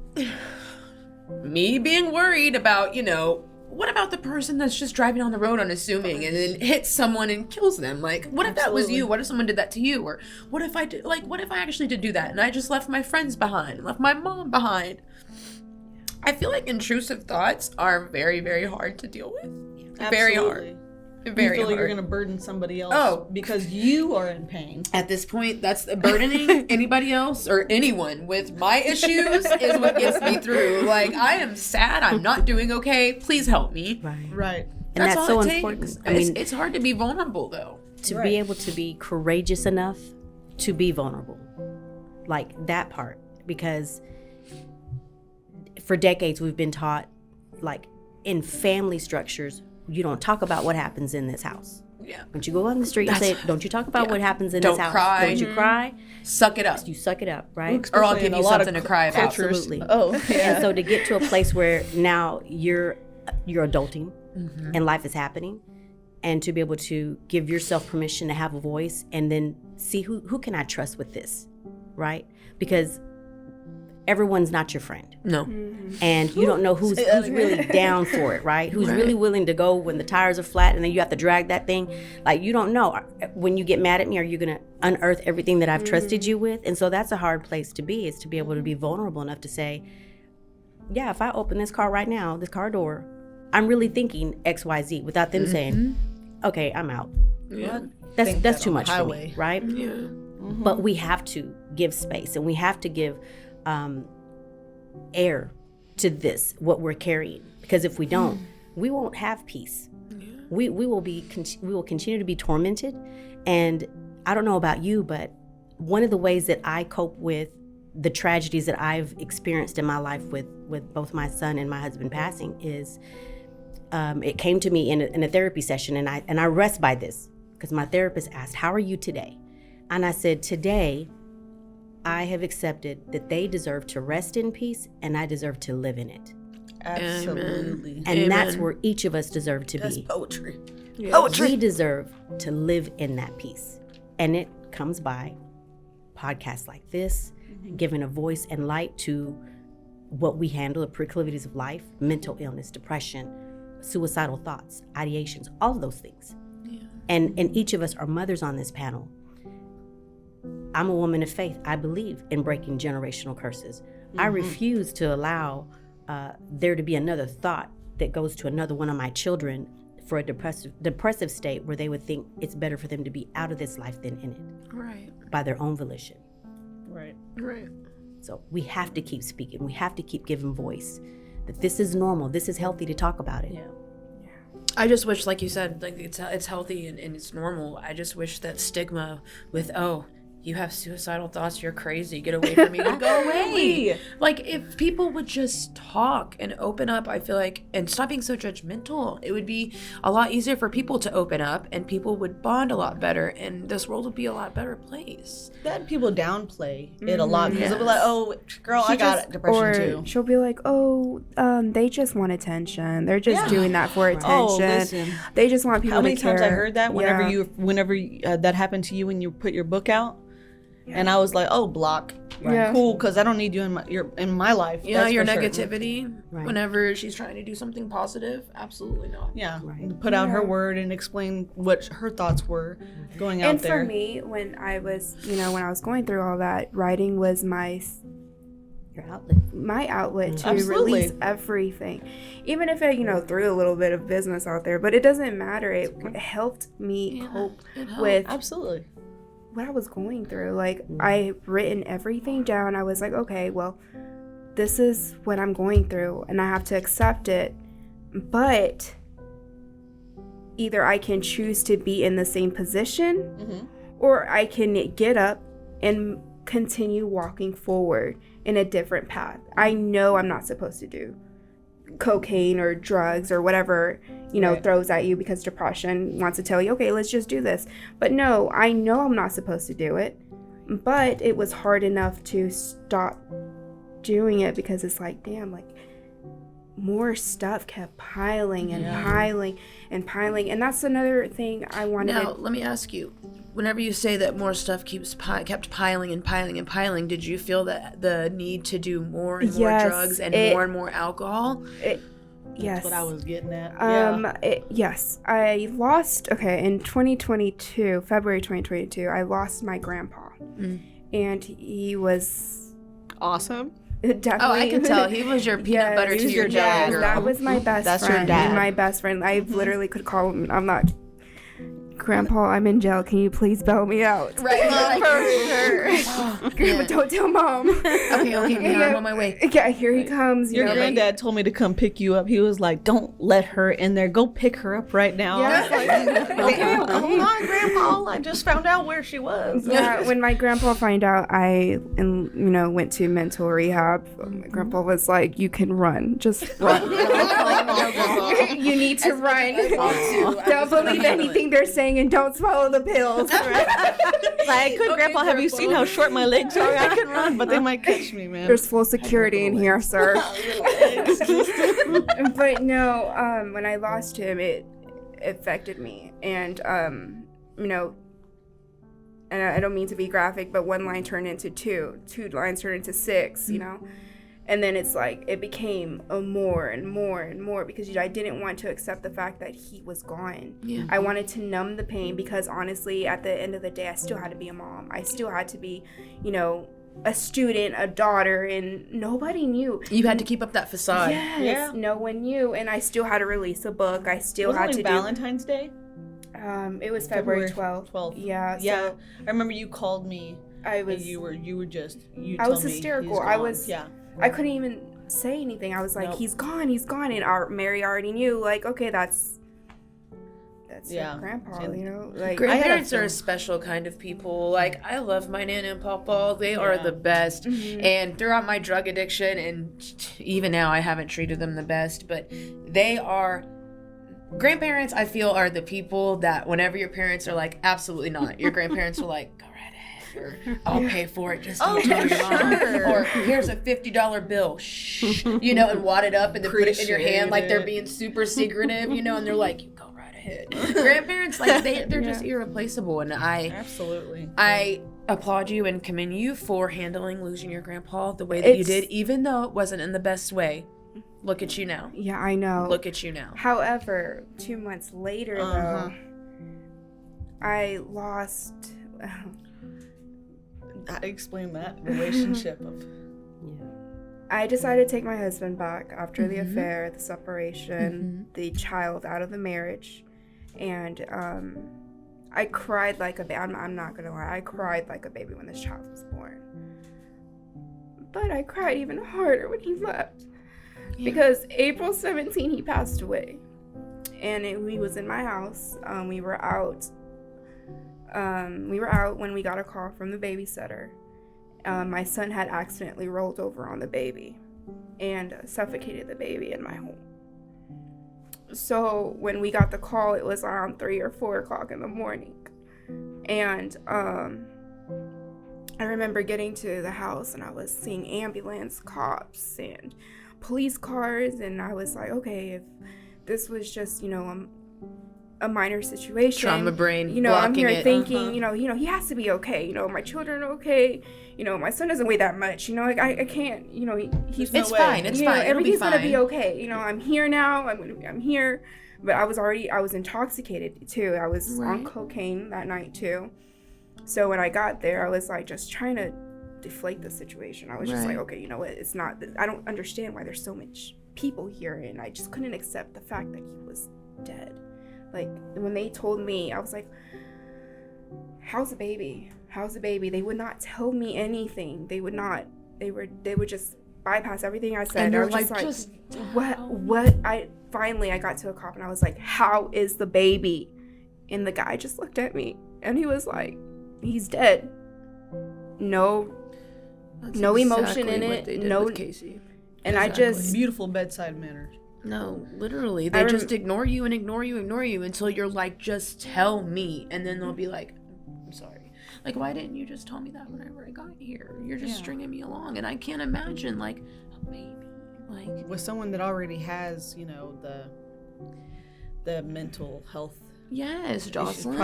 Speaker 2: me being worried about, you know, what about the person that's just driving on the road unassuming and then hits someone and kills them? Like, what if that was you? What if someone did that to you? Or what if I did, like, what if I actually did do that and I just left my friends behind, left my mom behind? I feel like intrusive thoughts are very, very hard to deal with. Absolutely. Very hard. Very
Speaker 3: you feel like
Speaker 2: hard.
Speaker 3: You're going to burden somebody else because you are in pain.
Speaker 2: At this point, that's burdening anybody else or anyone with my issues is what gets me through. Like, I am sad. I'm not doing okay. Please help me.
Speaker 3: Right.
Speaker 4: And that's so important.
Speaker 2: I mean, it's hard to be vulnerable, though.
Speaker 4: To be able to be courageous enough to be vulnerable. Like, that part. Because for decades, we've been taught, like, in family structures, you don't talk about what happens in this house.
Speaker 2: Yeah.
Speaker 4: Don't you go on the street and say, don't you talk about what happens in this house.
Speaker 2: Cry.
Speaker 4: Don't you cry.
Speaker 2: Suck it up.
Speaker 4: You suck it up, right?
Speaker 2: Or I'll give you something to cry about.
Speaker 4: Absolutely.
Speaker 3: Oh, yeah.
Speaker 4: And so to get to a place where now you're adulting and life is happening, and to be able to give yourself permission to have a voice and then see who can I trust with this, right? Because everyone's not your friend.
Speaker 2: No.
Speaker 4: And you don't know who's really down for it, right? Who's really willing to go when the tires are flat and then you have to drag that thing. Like, you don't know. When you get mad at me, are you going to unearth everything that I've trusted you with? And so that's a hard place to be, is to be able to be vulnerable enough to say, yeah, if I open this car right now, this car door, I'm really thinking X, Y, Z without them saying, okay, I'm out.
Speaker 2: Yeah.
Speaker 4: That's too much for me, right?
Speaker 2: Yeah.
Speaker 4: But we have to give space and we have to give air to this, what we're carrying, because if we don't, we won't have peace. We will continue to be tormented. And I don't know about you, but one of the ways that I cope with the tragedies that I've experienced in my life with both my son and my husband passing is it came to me in a therapy session, and I rest by this because my therapist asked, "How are you today?" And I said, "Today, I have accepted that they deserve to rest in peace and I deserve to live in it."
Speaker 3: Absolutely.
Speaker 4: And that's where each of us deserve to
Speaker 3: That's
Speaker 4: be.
Speaker 3: poetry.
Speaker 4: Yes. Poetry. We deserve to live in that peace. And it comes by podcasts like this, giving a voice and light to what we handle, the proclivities of life, mental illness, depression, suicidal thoughts, ideations, all of those things. Yeah. And each of us are mothers on this panel. I'm a woman of faith. I believe in breaking generational curses. I refuse to allow there to be another thought that goes to another one of my children for a depressive state where they would think it's better for them to be out of this life than in it.
Speaker 2: Right.
Speaker 4: By their own volition.
Speaker 3: Right.
Speaker 2: Right.
Speaker 4: So we have to keep speaking. We have to keep giving voice. That this is normal. This is healthy to talk about it.
Speaker 3: Yeah.
Speaker 2: I just wish, like you said, like it's healthy and it's normal. I just wish that stigma with, oh, you have suicidal thoughts, you're crazy, get away from me, would go away. Like, if people would just talk and open up, I feel like, and stop being so judgmental, it would be a lot easier for people to open up, and people would bond a lot better, and this world would be a lot better place.
Speaker 3: That people downplay it a lot, because they'll be like, oh, girl, I got depression too.
Speaker 1: She'll be like, oh, they just want attention. They're just doing that for attention.
Speaker 3: Oh, listen.
Speaker 1: They just want people to care.
Speaker 3: How many times I heard that whenever that happened to you when you put your book out? Yeah. And I was like, oh, block. Right. Cool, because I don't need you in my life.
Speaker 2: Yeah, your negativity, whenever she's trying to do something positive, absolutely not.
Speaker 3: Yeah, put out her word and explain what her thoughts were going out there.
Speaker 1: And for me, when I was going through all that, writing was my outlet to release everything. Even if it, threw a little bit of business out there, but it doesn't matter. It helped me cope with what I was going through. Like, I've written everything down. I was like, okay, well, this is what I'm going through and I have to accept it. But either I can choose to be in the same position or I can get up and continue walking forward in a different path. I know I'm not supposed to do cocaine or drugs or whatever throws at you, because depression wants to tell you, okay, let's just do this. But no, I know I'm not supposed to do it, but it was hard enough to stop doing it, because it's like, damn, like more stuff kept piling and piling and piling. And that's another thing I wanted.
Speaker 2: Now, let me ask you, whenever you say that more stuff kept piling and piling and piling, did you feel that the need to do more and more drugs and more alcohol?
Speaker 1: Yes.
Speaker 3: That's what I was getting at.
Speaker 1: Yes. I lost, in 2022, February 2022, I lost my grandpa. And he was
Speaker 3: awesome.
Speaker 1: Definitely.
Speaker 2: Oh, I can tell. He was your peanut butter to your jelly girl.
Speaker 1: That was my best friend.
Speaker 3: That's your dad.
Speaker 1: My best friend. I literally could call him. I'm not... Grandpa, I'm in jail. Can you please bail me out?
Speaker 2: Right. For sure.
Speaker 1: Grandpa, don't tell Mom.
Speaker 2: Okay, I'm on my way.
Speaker 1: Yeah, here he comes.
Speaker 3: Your granddad told me to come pick you up. He was like, don't let her in there. Go pick her up right now.
Speaker 1: Yeah.
Speaker 3: Okay, hold on, Grandpa. I just found out where she was.
Speaker 1: Yeah, when my grandpa found out I went to mental rehab, my grandpa was like, you can run. Just run. You need to run. Don't believe anything they're saying and don't swallow the pills.
Speaker 3: Like, good Grandpa, have you seen how short my legs are? I can run, but they might catch me, man.
Speaker 1: There's full security in here, sir. But no, when I lost him, it affected me. And, and I don't mean to be graphic, but one line turned into two lines turned into six, And then it's like, it became more and more and more, because I didn't want to accept the fact that he was gone. Yeah. I wanted to numb the pain, because honestly, at the end of the day, I still had to be a mom. I still had to be, a student, a daughter, and nobody knew.
Speaker 2: You had to keep up that facade.
Speaker 1: Yes, yeah. No one knew, and I still had to release a book. I still had to do...
Speaker 3: Valentine's Day?
Speaker 1: It was February 12th.
Speaker 3: Yeah. Yeah. So I remember you called me. I was... And you
Speaker 1: was hysterical. I couldn't even say anything. I was like, he's gone. And Mary already knew, like, okay, that's your grandpa, Like,
Speaker 2: grandparents are a special kind of people. Like, I love my Nana and Papa. They are the best. And throughout my drug addiction, and even now, I haven't treated them the best, but they are... Grandparents, I feel, are the people that whenever your parents are like, absolutely not, your grandparents are like, go right ahead, or I'll pay for it, just don't tell your mom. Or here's a $50 bill, shh, and wad it up and then put it in your hand like they're being super secretive, and they're like, you go right ahead. Grandparents, like, they're just irreplaceable, and I applaud you and commend you for handling losing your grandpa the way that you did, even though it wasn't in the best way. Look at you now.
Speaker 1: Yeah, I know.
Speaker 2: Look at you now.
Speaker 1: However, 2 months later, though, I lost...
Speaker 3: Explain that relationship of...
Speaker 1: I decided to take my husband back after the affair, the separation, the child out of the marriage. And I cried like a baby. I'm not going to lie. I cried like a baby when this child was born. But I cried even harder when he left. Yeah. Because April 17, he passed away. And he was in my house. We were out when we got a call from the babysitter. My son had accidentally rolled over on the baby and suffocated the baby in my home. So when we got the call, it was around 3 or 4 o'clock in the morning. And I remember getting to the house and I was seeing ambulance, cops, and police cars. And I was like, okay, if this was just, a minor situation.
Speaker 2: Trauma brain.
Speaker 1: I'm here thinking, he has to be okay. My children are okay. My son doesn't weigh that much. I can't. He's.
Speaker 2: It's fine. It's fine.
Speaker 1: Everything's gonna be okay. I'm here now. I'm here. But I was intoxicated too. I was on cocaine that night too. So when I got there, I was like just trying to deflate the situation. I was just like, okay, you know what? It's not. I don't understand why there's so much people here, and I just couldn't accept the fact that he was dead. Like, when they told me, I was like, how's the baby? How's the baby? They would not tell me anything. They would just bypass everything I said.
Speaker 2: And
Speaker 1: I was
Speaker 2: like,
Speaker 1: what? I got to a cop and I was like, how is the baby? And the guy just looked at me and he was like, he's dead. No emotion in it. No,
Speaker 2: Casey.
Speaker 1: And exactly.
Speaker 3: Beautiful bedside manners.
Speaker 2: No, literally. They just ignore you until you're like, just tell me. And then they'll be like, I'm sorry. Like, why didn't you just tell me that whenever I got here? You're just stringing me along. And I can't imagine, like, a baby. Like,
Speaker 3: with someone that already has, the mental health.
Speaker 2: Yes, Jocelyn.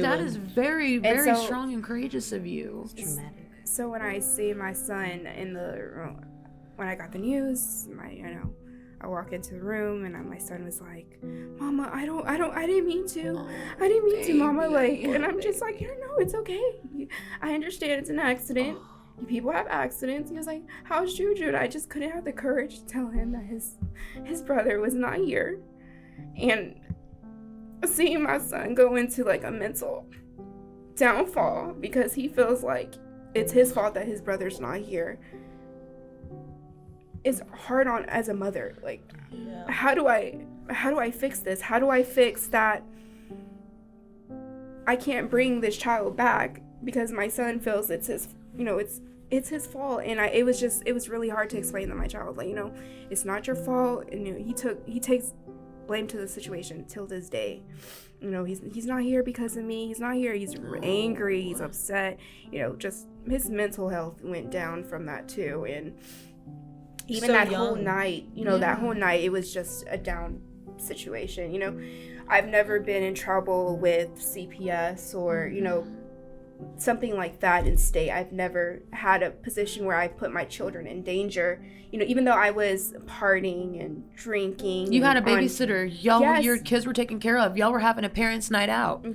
Speaker 2: That is very, very strong and courageous of you.
Speaker 4: It's traumatic.
Speaker 1: So when I see my son when I got the news, I walk into the room and my son was like, Mama, I didn't mean to. I didn't mean to, Mama. Like, and I'm just like, no, it's okay. I understand it's an accident. People have accidents. He was like, how's Juju? And I just couldn't have the courage to tell him that his brother was not here. And seeing my son go into like a mental downfall because he feels like it's his fault that his brother's not here. It's hard on as a mother. Like, how do I fix this? How do I fix that I can't bring this child back because my son feels it's his, it's his fault. And it was really hard to explain to my child, like, it's not your fault. And he takes blame to the situation till this day. He's not here because of me. He's not here. He's angry. He's upset. Just his mental health went down from that too. And even that whole night, that whole night, it was just a down situation. I've never been in trouble with CPS or, something like that in state. I've never had a position where I put my children in danger. Even though I was partying and drinking.
Speaker 2: You had a babysitter. Your kids were taken care of. Y'all were having a parents' night out.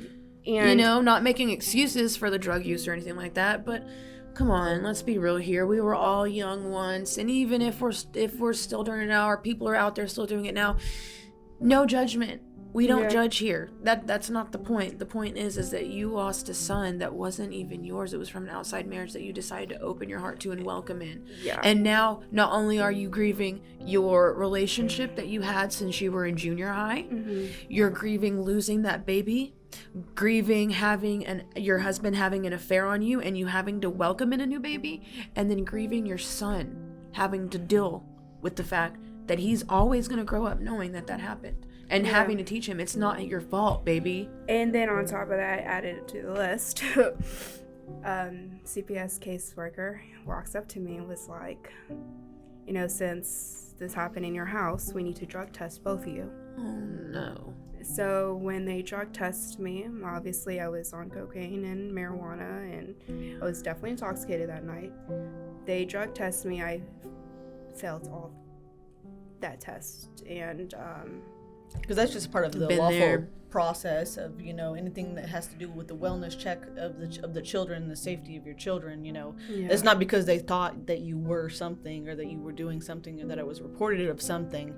Speaker 2: And, not making excuses for the drug use or anything like that, but come on, let's be real here. We were all young once, and even if we're still doing it now, or people are out there still doing it now, no judgment. We don't judge here. That's not the point. The point is that you lost a son that wasn't even yours. It was from an outside marriage that you decided to open your heart to and welcome in. Yeah. And now, not only are you grieving your relationship that you had since you were in junior high, you're grieving losing that baby, grieving having your husband having an affair on you and you having to welcome in a new baby, and then grieving your son having to deal with the fact that he's always going to grow up knowing that happened. And having to teach him, it's not your fault, baby.
Speaker 1: And then on top of that, I added to the list, CPS caseworker walks up to me and was like, since this happened in your house, we need to drug test both of you.
Speaker 2: Oh, no.
Speaker 1: So when they drug tested me, obviously I was on cocaine and marijuana, and I was definitely intoxicated that night. They drug tested me. I failed all that test, and
Speaker 3: Because that's just part of the lawful process of, you know, anything that has to do with the wellness check of the children, the safety of your children, you know. It's not because they thought that you were something or that you were doing something or that it was reported of something.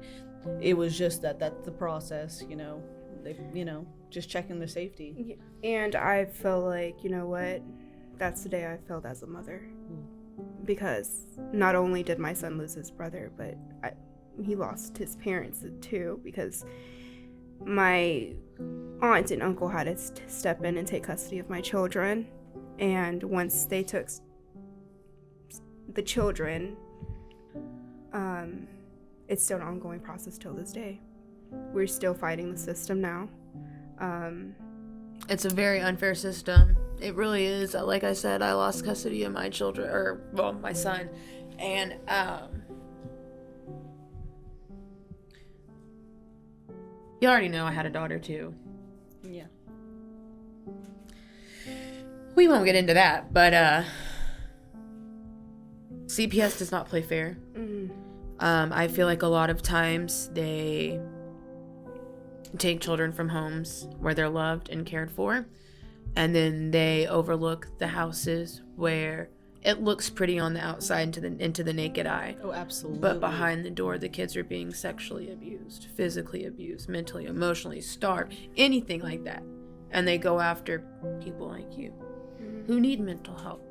Speaker 3: It was just that's the process, you know. They, you know, just checking the safety.
Speaker 1: And I feel like, you know what, that's the day I failed as a mother. Because not only did my son lose his brother, but he lost his parents too, because my aunt and uncle had to step in and take custody of my children. And once they took the children, it's still an ongoing process till this day. We're still fighting the system now.
Speaker 2: It's a very unfair system. It really is. Like I said, I lost custody of my children, my son. And you already know I had a daughter too.
Speaker 3: Yeah.
Speaker 2: We won't get into that, but CPS does not play fair. I feel like a lot of times they take children from homes where they're loved and cared for, and then they overlook the houses where it looks pretty on the outside into the naked eye.
Speaker 3: Oh, absolutely.
Speaker 2: But behind the door, the kids are being sexually abused, physically abused, mentally, emotionally, starved, anything like that. And they go after people like you who need mental health,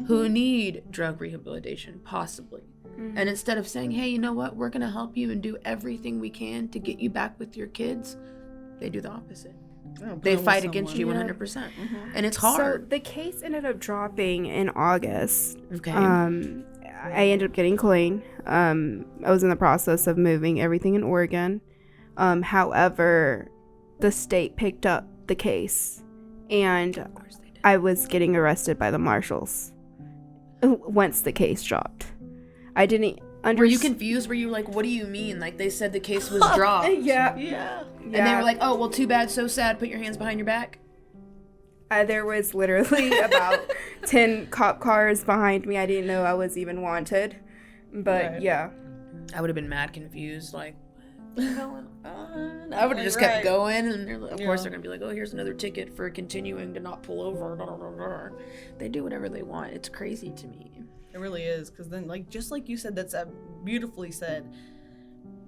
Speaker 2: who need drug rehabilitation, possibly. And instead of saying, hey, you know what, we're going to help you and do everything we can to get you back with your kids, they do the opposite. They fight against you 100%. And it's hard.
Speaker 1: So the case ended up dropping in August.
Speaker 2: Okay.
Speaker 1: I ended up getting clean. I was in the process of moving everything in Oregon. However, the state picked up the case, and I was getting arrested by the marshals once the case dropped. I didn't understand.
Speaker 2: Were you confused? Were you like, what do you mean? Like, they said the case was dropped.
Speaker 1: Yeah.
Speaker 2: And they were like, oh, well, too bad, so sad, put your hands behind your back.
Speaker 1: There was literally about 10 cop cars behind me. I didn't know I was even wanted. But yeah.
Speaker 2: I would have been mad confused, like, what's going on? I would have just kept going, and of course they're going to be like, oh, here's another ticket for continuing to not pull over. They do whatever they want. It's crazy to me.
Speaker 3: It really is, because then, like, just like you said, that's beautifully said.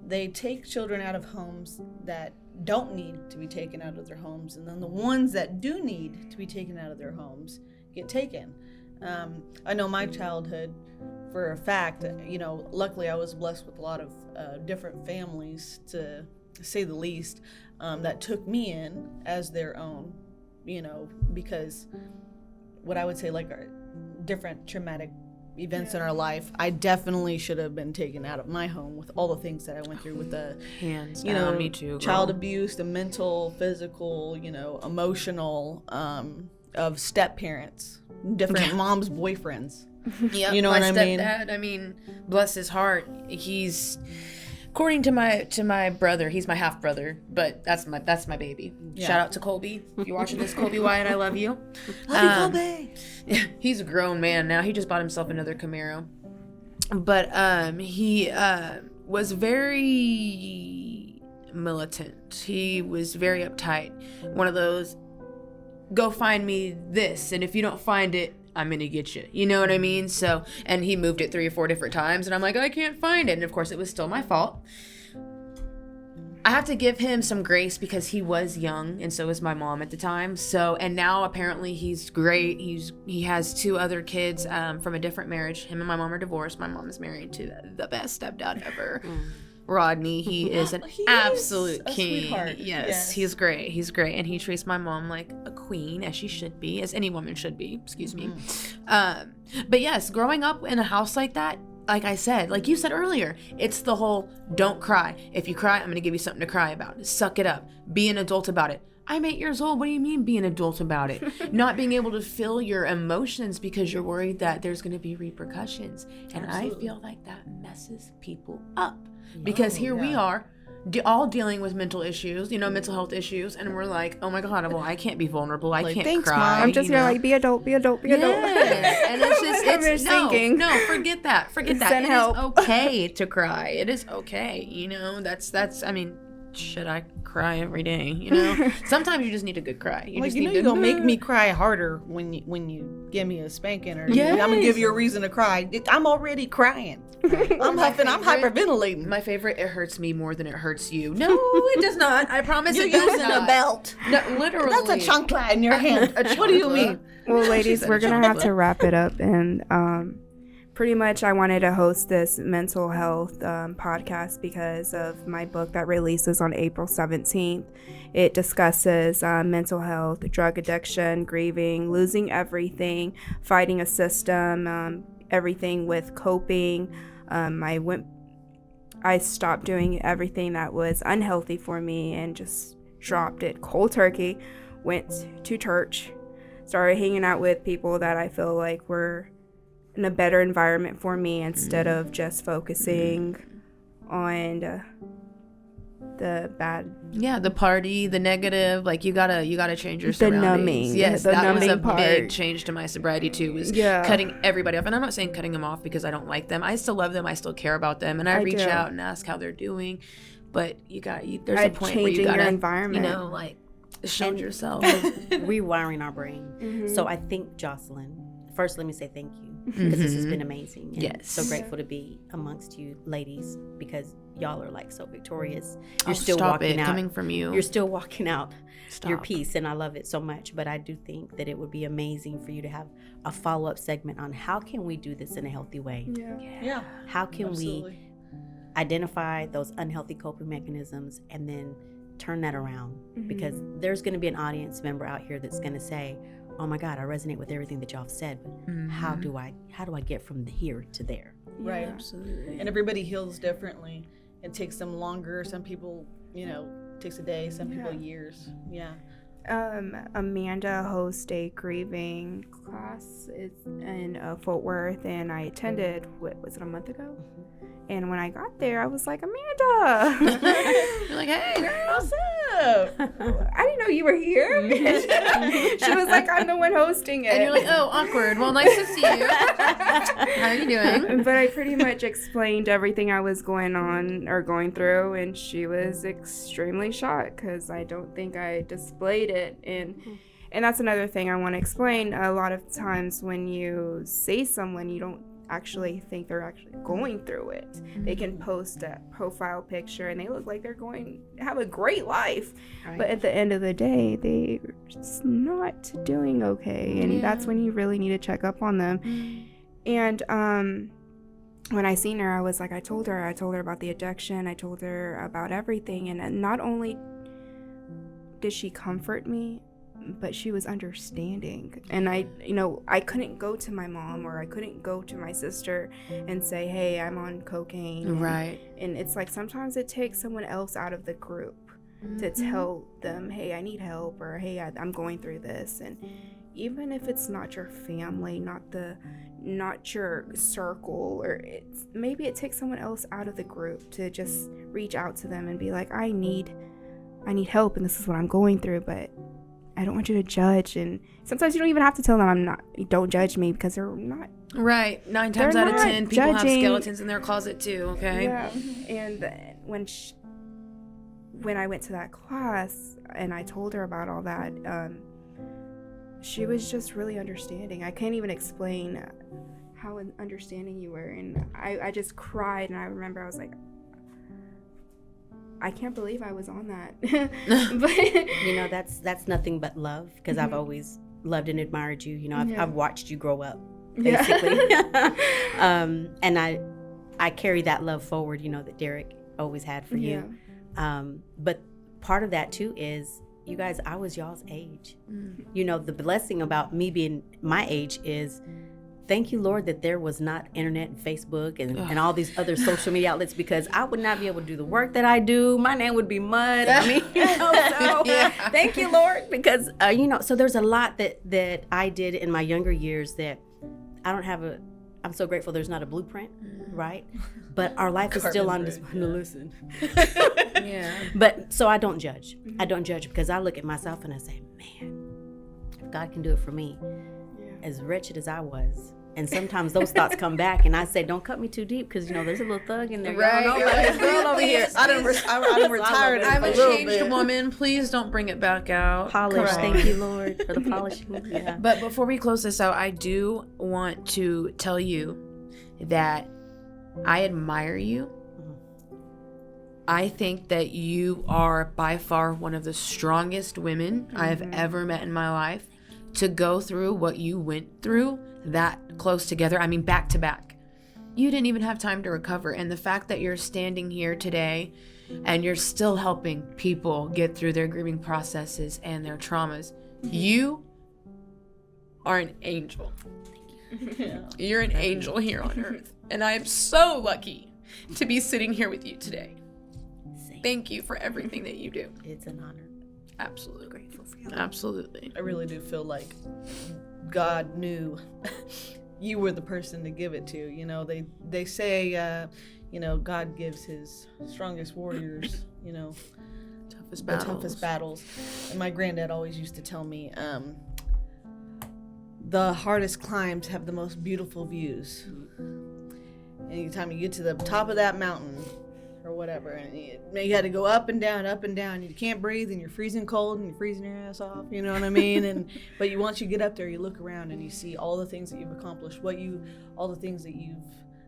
Speaker 3: They take children out of homes that don't need to be taken out of their homes, and then the ones that do need to be taken out of their homes get taken. I know my childhood, for a fact, you know, luckily I was blessed with a lot of different families, to say the least, that took me in as their own, you know, because what I would say, like, are different traumatic events in our life, I definitely should have been taken out of my home with all the things that I went through with the
Speaker 2: hands,
Speaker 3: you know,
Speaker 2: me too, girl.
Speaker 3: Child abuse, the mental, physical, you know, emotional, of step parents, different moms, boyfriends.
Speaker 2: Yeah,
Speaker 3: you know
Speaker 2: my
Speaker 3: what I mean?
Speaker 2: Stepdad, I mean, bless his heart, he's, according to my brother, he's my half brother, but that's my baby. Yeah. Shout out to Colby. If you're watching this, Colby Wyatt, I love you.
Speaker 3: Love you, Colby.
Speaker 2: He's a grown man now. He just bought himself another Camaro. But he was very militant. He was very uptight. One of those, go find me this, and if you don't find it, I'm gonna get you. You know what I mean? So, and he moved it 3 or 4 different times, and I'm like, I can't find it. And of course, it was still my fault. I have to give him some grace because he was young, and so was my mom at the time. So, and now apparently he's great. He has 2 other kids from a different marriage. Him and my mom are divorced. My mom is married to the best stepdad ever. Rodney, he is an absolute king. Yes, he's great. He's great, and he treats my mom like a queen, as she should be, as any woman should be. Excuse me. But yes, growing up in a house like that, like I said, like you said earlier, it's the whole don't cry. If you cry, I'm gonna give you something to cry about. Suck it up. Be an adult about it. I'm 8 years old. What do you mean be an adult about it? Not being able to feel your emotions because you're worried that there's gonna be repercussions. And I feel like that messes people up. Because here we are, all dealing with mental issues, you know, mental health issues, and we're like, oh my God, well, I can't be vulnerable. I can't
Speaker 1: thanks,
Speaker 2: cry.
Speaker 1: Mom. I'm just gonna like be adult.
Speaker 2: And it's just, it's no, forget that. It is okay to cry. It is okay. You know, that's. I mean, shit, I cry every day, you know? Sometimes you just need a good cry.
Speaker 3: You're gonna make me cry harder when you give me a spanking, or I'm gonna give you a reason to cry. I'm already crying. I'm huffing, I'm hyperventilating.
Speaker 2: My favorite, it hurts me more than it hurts you. No, it does not. I promise it does not.
Speaker 3: You're using a belt.
Speaker 2: No, literally.
Speaker 3: That's a chancla in your hand. What do you mean?
Speaker 1: Well, ladies, we're gonna have to wrap it up, and pretty much I wanted to host this mental health podcast because of my book that releases on April 17th. It discusses mental health, drug addiction, grieving, losing everything, fighting a system, everything with coping. I stopped doing everything that was unhealthy for me and just dropped it cold turkey, went to church, started hanging out with people that I feel like were in a better environment for me instead of just focusing on the bad.
Speaker 2: Yeah, the party, the negative. Like you gotta change your surroundings.
Speaker 1: The numbing.
Speaker 2: Yes,
Speaker 1: the
Speaker 2: that
Speaker 1: numbing
Speaker 2: was a
Speaker 1: part.
Speaker 2: big change to my sobriety too. Was cutting everybody off, and I'm not saying cutting them off because I don't like them. I still love them. I still care about them, and I reach out and ask how they're doing. But there's a point where you gotta,
Speaker 1: your environment.
Speaker 2: you know, like shield yourself.
Speaker 4: Rewiring our brain. Mm-hmm. So I think, Jocelyn, first let me say thank you, because this has been amazing. And
Speaker 2: yes.
Speaker 4: So grateful to be amongst you ladies, because y'all are like so victorious. You're
Speaker 2: still walking out.
Speaker 4: Coming from you. You're still walking out your piece, and I love it so much. But I do think that it would be amazing for you to have a follow-up segment on how can we do this in a healthy way.
Speaker 3: Yeah.
Speaker 4: How can we identify those unhealthy coping mechanisms and then turn that around? Because there's going to be an audience member out here that's going to say, oh my God, I resonate with everything that y'all have said, but how do I get from here to there?
Speaker 3: Right. Absolutely. And everybody heals differently. It takes them longer. Some people, takes a day, some people years. Yeah.
Speaker 1: Amanda hosts a grieving class in Fort Worth, and I attended, was it a month ago? And when I got there, I was like, Amanda.
Speaker 2: You're like, hey, girl,
Speaker 3: what's up?
Speaker 1: I didn't know you were here. She was like, I'm the one hosting it.
Speaker 2: And you're like, oh, awkward. Well, nice to see you. How are you doing?
Speaker 1: But I pretty much explained everything I was going through, and she was extremely shocked because I don't think I displayed it. And that's another thing I want to explain. A lot of times when you say someone, you don't actually think they're actually going through it. They can post a profile picture and they look like they're going to have a great life, but at the end of the day they're just not doing okay, and that's when you really need to check up on them. And when I seen her, I was like, I told her about the addiction, I told her about everything, and not only did she comfort me, but she was understanding. And I couldn't go to my mom or I couldn't go to my sister and say, hey, I'm on cocaine.
Speaker 2: Right.
Speaker 1: And it's like sometimes it takes someone else out of the group to tell them, hey, I need help, or hey, I'm going through this. And even if it's not your family, not your circle, or maybe it takes someone else out of the group to just reach out to them and be like, I need help, and this is what I'm going through, but I don't want you to judge. And sometimes you don't even have to tell them don't judge me, because they're not.
Speaker 2: Right. 9 times out of 10, people have skeletons in their closet too, okay?
Speaker 1: Yeah. And when I went to that class and I told her about all that, she was just really understanding. I can't even explain how understanding you were. And I just cried, and I remember I was like, I can't believe I was on that.
Speaker 4: But that's nothing but love, because I've always loved and admired you. I've watched you grow up, basically. And I carry that love forward, that Derek always had for you. But part of that too is, you guys, I was y'all's age. The blessing about me being my age is, thank you, Lord, that there was not internet and Facebook and all these other social media outlets, because I would not be able to do the work that I do. My name would be mud. I mean, thank you, Lord, because, so there's a lot that I did in my younger years that I don't have I'm so grateful there's not a blueprint, right? But our life is still on display. No, listen. But so I don't judge. I don't judge, because I look at myself and I say, man, if God can do it for me, as wretched as I was, And sometimes those thoughts come back, and I say, "Don't cut me too deep, because there's a little thug in there."
Speaker 2: Right.
Speaker 4: Y'all know about this girl over here.
Speaker 3: I done retired.
Speaker 2: I'm a changed woman. Please don't bring it back out.
Speaker 4: Polish. Thank you, Lord, for the polishing. Yeah.
Speaker 2: But before we close this out, I do want to tell you that I admire you. I think that you are by far one of the strongest women I have ever met in my life. To go through what you went through that close together, I mean back to back. You didn't even have time to recover. And the fact that you're standing here today and you're still helping people get through their grieving processes and their traumas, you are an angel. You're an angel here on earth. And I am so lucky to be sitting here with you today. Thank you for everything that you do.
Speaker 4: It's an honor.
Speaker 2: Absolutely grateful for you. Absolutely.
Speaker 3: I really do feel like God knew you were the person to give it to. They say, God gives his strongest warriors, the toughest battles. And my granddad always used to tell me, the hardest climbs have the most beautiful views. Anytime you get to the top of that mountain, or whatever, and you had to go up and down, you can't breathe, and you're freezing cold, and you're freezing your ass off, you know what I mean? But once you get up there, you look around and you see all the things that you've accomplished, all the things that you've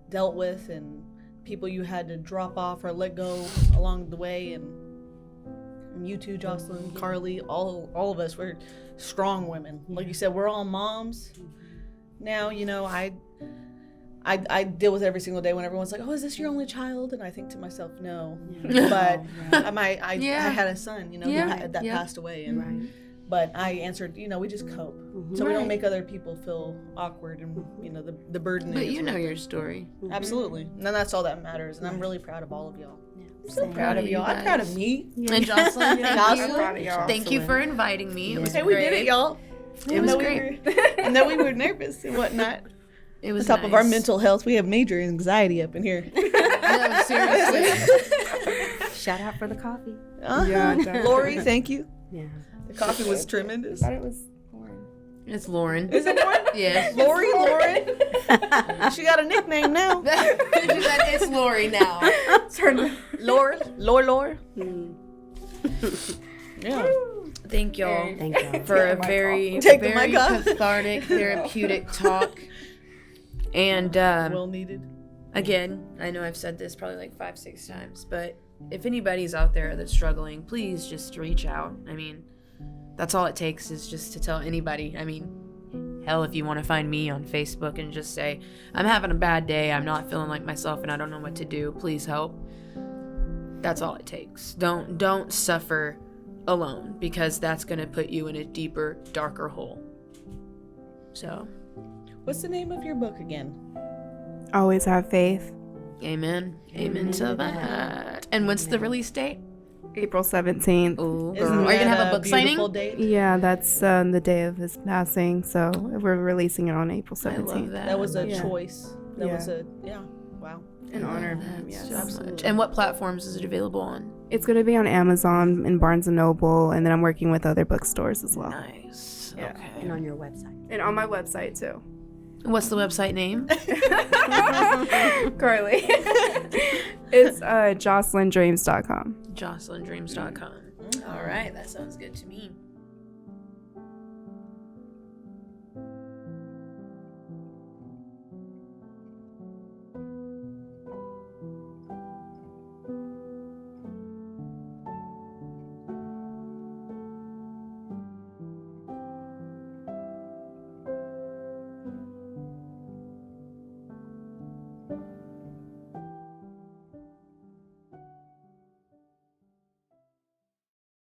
Speaker 3: dealt with, and people you had to drop off or let go along the way, and you too, Jocelyn, Carlie, all of us, we're strong women. Like you said, we're all moms now. I deal with every single day when everyone's like, "Oh, is this your only child?" And I think to myself, no. But I had a son, that passed away, and but I answered, we just cope, so we don't make other people feel awkward, and the burden.
Speaker 2: But your story.
Speaker 3: Absolutely, and that's all that matters, and I'm really proud of all of y'all.
Speaker 4: I'm
Speaker 3: so proud of y'all. I'm proud of me.
Speaker 2: And Jocelyn, thank you.
Speaker 1: Proud of y'all.
Speaker 2: Thank you for inviting me. It was
Speaker 3: great.
Speaker 2: We
Speaker 3: did it, y'all.
Speaker 2: It was great.
Speaker 3: And then we were nervous and whatnot.
Speaker 2: It was
Speaker 3: on top of our mental health. We have major anxiety up in here.
Speaker 2: No, seriously.
Speaker 4: Shout out for the coffee.
Speaker 1: Yeah,
Speaker 3: Lori, thank you.
Speaker 4: Yeah.
Speaker 3: The coffee was tremendous.
Speaker 1: I thought it was Lauren.
Speaker 2: It's Lauren.
Speaker 3: Is it Lauren?
Speaker 2: Yeah.
Speaker 3: Lauren. She got a nickname now.
Speaker 2: It's Lori now.
Speaker 3: Lore. Yeah.
Speaker 2: Thank y'all.
Speaker 4: Thank y'all
Speaker 2: For a very cathartic, therapeutic talk. And
Speaker 3: well needed.
Speaker 2: Again, I know I've said this probably like 5-6 times, but if anybody's out there that's struggling, please just reach out. I mean, that's all it takes, is just to tell anybody. I mean, hell, if you want to find me on Facebook and just say, "I'm having a bad day, I'm not feeling like myself, and I don't know what to do, please help." That's all it takes. Don't suffer alone, because that's going to put you in a deeper, darker hole. So,
Speaker 3: what's the name of your book again?
Speaker 1: Always Have Faith.
Speaker 2: Amen to that. And what's the release date?
Speaker 1: April 17th.
Speaker 2: Ooh, are you going to have a book signing?
Speaker 3: Date?
Speaker 1: Yeah, that's the day of his passing, so we're releasing it on April 17th.
Speaker 2: I love that.
Speaker 3: That was a choice. That was wow.
Speaker 1: In honor of him,
Speaker 2: yes.
Speaker 1: so
Speaker 2: Absolutely. And what platforms is it available on?
Speaker 1: It's going to be on Amazon and Barnes & Noble, and then I'm working with other bookstores as well.
Speaker 2: Nice.
Speaker 1: Yeah.
Speaker 2: Okay.
Speaker 4: And on your website.
Speaker 1: And on my website, too.
Speaker 2: What's the website name?
Speaker 1: Carlie. It's JocelynDreams.com.
Speaker 2: JocelynDreams.com. All right, that sounds good to me.